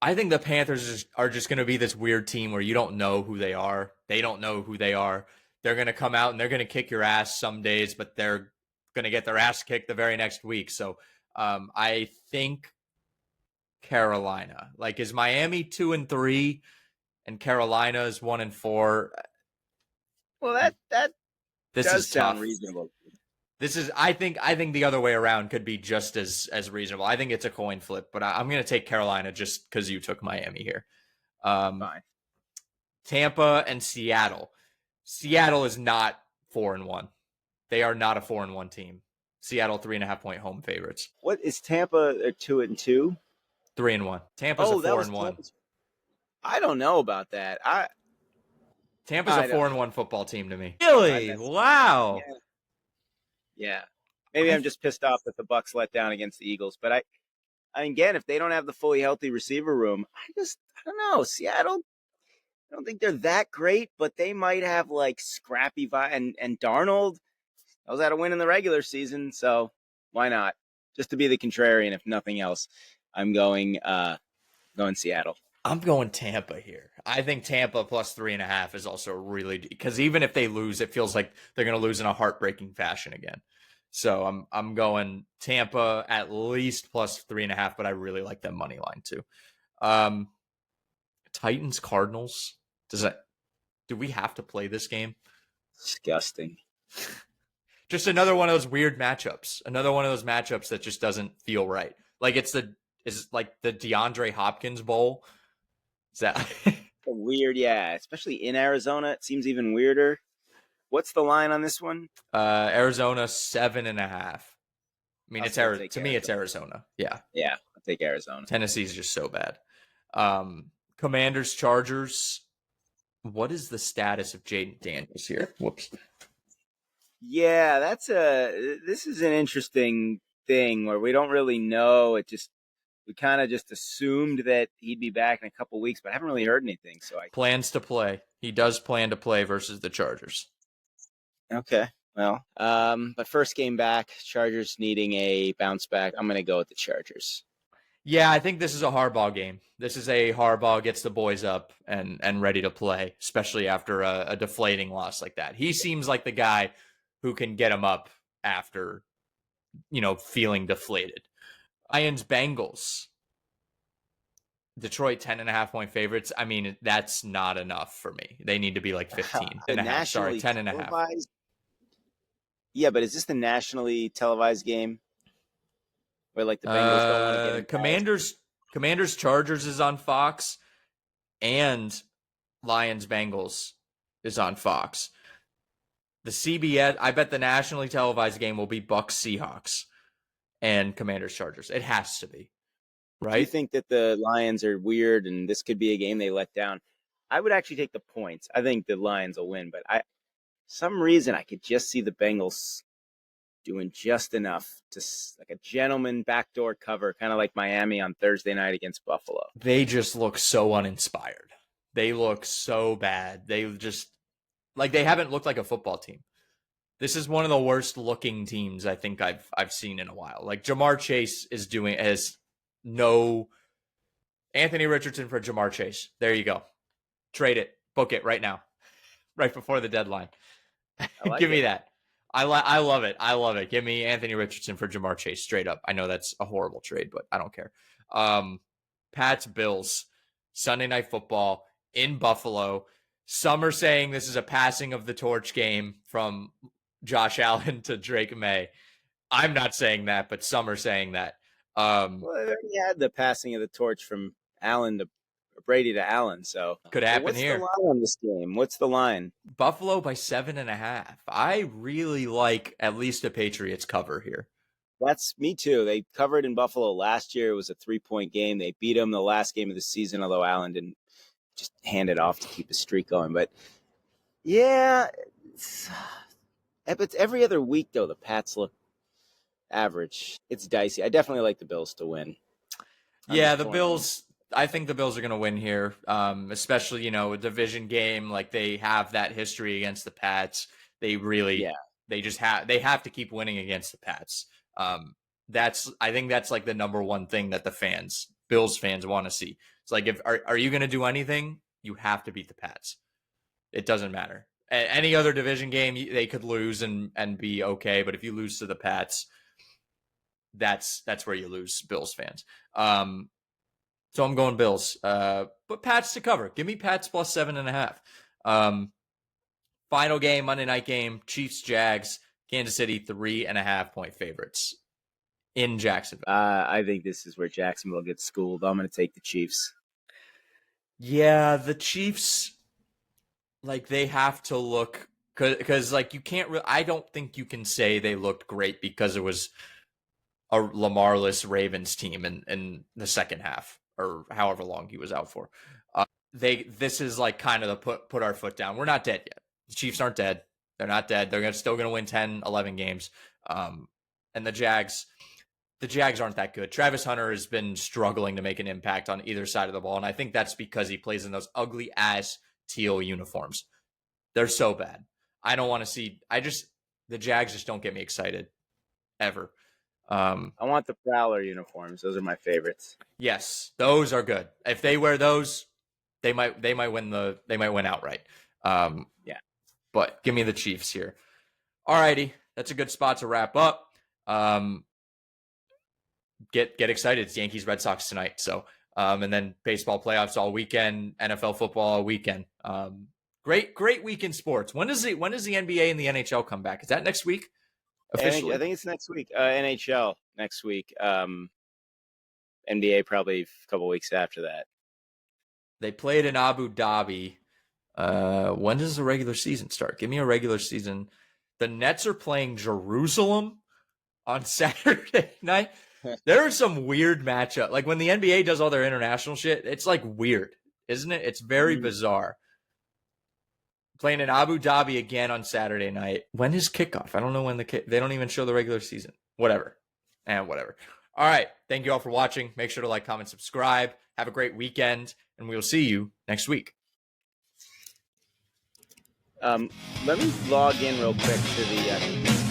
I think the Panthers are just going to be this weird team where you don't know who they are. They don't know who they are. They're going to come out and they're going to kick your ass some days, but they're going to get their ass kicked the very next week. So I think Carolina. Like, is Miami 2-3 and Carolina is 1-4? Well, that This does is sound tough. reasonable. This is I think the other way around could be just as reasonable. I think it's a coin flip, but I'm going to take Carolina just because you took Miami here. Fine. Tampa and Seattle. Seattle is not 4-1. They are not a 4-1 team. Seattle 3.5 point home favorites. What is Tampa? 2-2. 3-1. Tampa's a 4-1. I don't know about that. Tampa's a 4-1 football team to me. Really? Wow. Yeah. Maybe I'm just pissed off that the Bucks let down against the Eagles, but again, if they don't have the fully healthy receiver room, I don't know. Seattle, I don't think they're that great, but they might have like scrappy vibe. And Darnold knows how to win in the regular season, so why not? Just to be the contrarian, if nothing else, I'm going Seattle. I'm going Tampa here. I think Tampa plus 3.5 is also really, because even if they lose, it feels like they're going to lose in a heartbreaking fashion again. So I'm going Tampa at least plus 3.5, but I really like that money line too. Titans Cardinals. Do we have to play this game? Disgusting. Just another one of those weird matchups. Another one of those matchups that just doesn't feel right. Like is like the DeAndre Hopkins Bowl. Is that weird? Yeah, especially in Arizona, it seems even weirder. What's the line on this one? Arizona 7.5. I mean, it's Arizona. Yeah. Yeah, I'll take Arizona. Tennessee's just so bad. Commanders, Chargers. What is the status of Jaden Daniels here? Whoops. Yeah, this is an interesting thing where we don't really know. We kind of just assumed that he'd be back in a couple weeks, but I haven't really heard anything. So plans to play. He does plan to play versus the Chargers. Okay. Well, but first game back, Chargers needing a bounce back. I'm going to go with the Chargers. Yeah, I think this is a Harbaugh game. This is a Harbaugh gets the boys up and ready to play, especially after a deflating loss like that. He seems like the guy who can get him up after, feeling deflated. Lions, Bengals. Detroit 10.5 point favorites. I mean, that's not enough for me. They need to be like 15 and a half. Sorry, 10.5. Yeah, but is this the nationally televised game? Where like the Bengals don't want to get Commanders Chargers is on Fox, and Lions Bengals is on Fox. The CBS, I bet the nationally televised game will be Bucks Seahawks and Commanders Chargers. It has to be, right? Do you think that the Lions are weird and this could be a game they let down? I would actually take the points. I think the Lions will win, but some reason I could just see the Bengals doing just enough to like a gentleman backdoor cover, kind of like Miami on Thursday night against Buffalo. They just look so uninspired. They look so bad. They just they haven't looked like a football team. This is one of the worst looking teams I think I've seen in a while. Like Jamar Chase has no Anthony Richardson for Jamar Chase. There you go. Trade it. Book it right now. Right before the deadline. I like Give me it. that. I love it. I love it. Give me Anthony Richardson for Jamar Chase straight up. I know that's a horrible trade, but I don't care. Pats Bills Sunday Night Football in Buffalo. Some are saying this is a passing of the torch game from Josh Allen to Drake May. I'm not saying that, but some are saying that. Well, they already had the passing of the torch from Allen to Brady to Allen, so Could happen what's here. the line on this game? What's the line? Buffalo by 7.5. I really like at least a Patriots cover here. That's me too. They covered in Buffalo last year. It was a 3-point game. They beat them the last game of the season, although Allen didn't just hand it off to keep his streak going. But yeah, it's every other week though. The Pats look average. It's dicey. I definitely like the Bills to win. Yeah, the Bills. I think the Bills are going to win here, especially a division game. Like they have that history against the Pats. They really, they have to keep winning against the Pats. I think that's like the number one thing that the Bills fans want to see. It's like, are you going to do anything? You have to beat the Pats. It doesn't matter. Any other division game, they could lose and be okay. But if you lose to the Pats, that's where you lose, Bills fans. So I'm going Bills. But Pats to cover. Give me Pats plus 7.5. Final game, Monday night game, Chiefs, Jags, Kansas City, 3.5 point favorites in Jacksonville. I think this is where Jacksonville gets schooled. I'm going to take the Chiefs. Yeah, the Chiefs, like they have to look, because like you can't I don't think you can say they looked great because it was a Lamarless Ravens team in the second half or however long he was out for. This is like kind of the put our foot down. We're not dead yet. The Chiefs aren't dead. They're not dead. They're still going to win 10, 11 games. And the Jags aren't that good. Travis Hunter has been struggling to make an impact on either side of the ball. And I think that's because he plays in those ugly ass teal uniforms. They're so bad. I don't want to see, the Jags just don't get me excited ever. I want the Prowler uniforms. Those are my favorites. Yes, those are good. If they wear those, they might win outright. Yeah. But give me the Chiefs here. Alrighty, that's a good spot to wrap up. Get excited. It's Yankees Red Sox tonight. So and then baseball playoffs all weekend, NFL football all weekend. Great weekend sports. When does the NBA and the NHL come back? Is that next week? Officially? I think it's next week. NHL next week. NBA probably a couple weeks after that. They played in Abu Dhabi. When does the regular season start? Give me a regular season. The Nets are playing Jerusalem on Saturday night. There are some weird matchup. Like when the NBA does all their international shit, it's like weird, isn't it? It's very bizarre. Playing in Abu Dhabi again on Saturday night. When is kickoff? I don't know when they don't even show the regular season. Whatever. Whatever. All right. Thank you all for watching. Make sure to like, comment, subscribe. Have a great weekend, and we'll see you next week. Let me log in real quick to the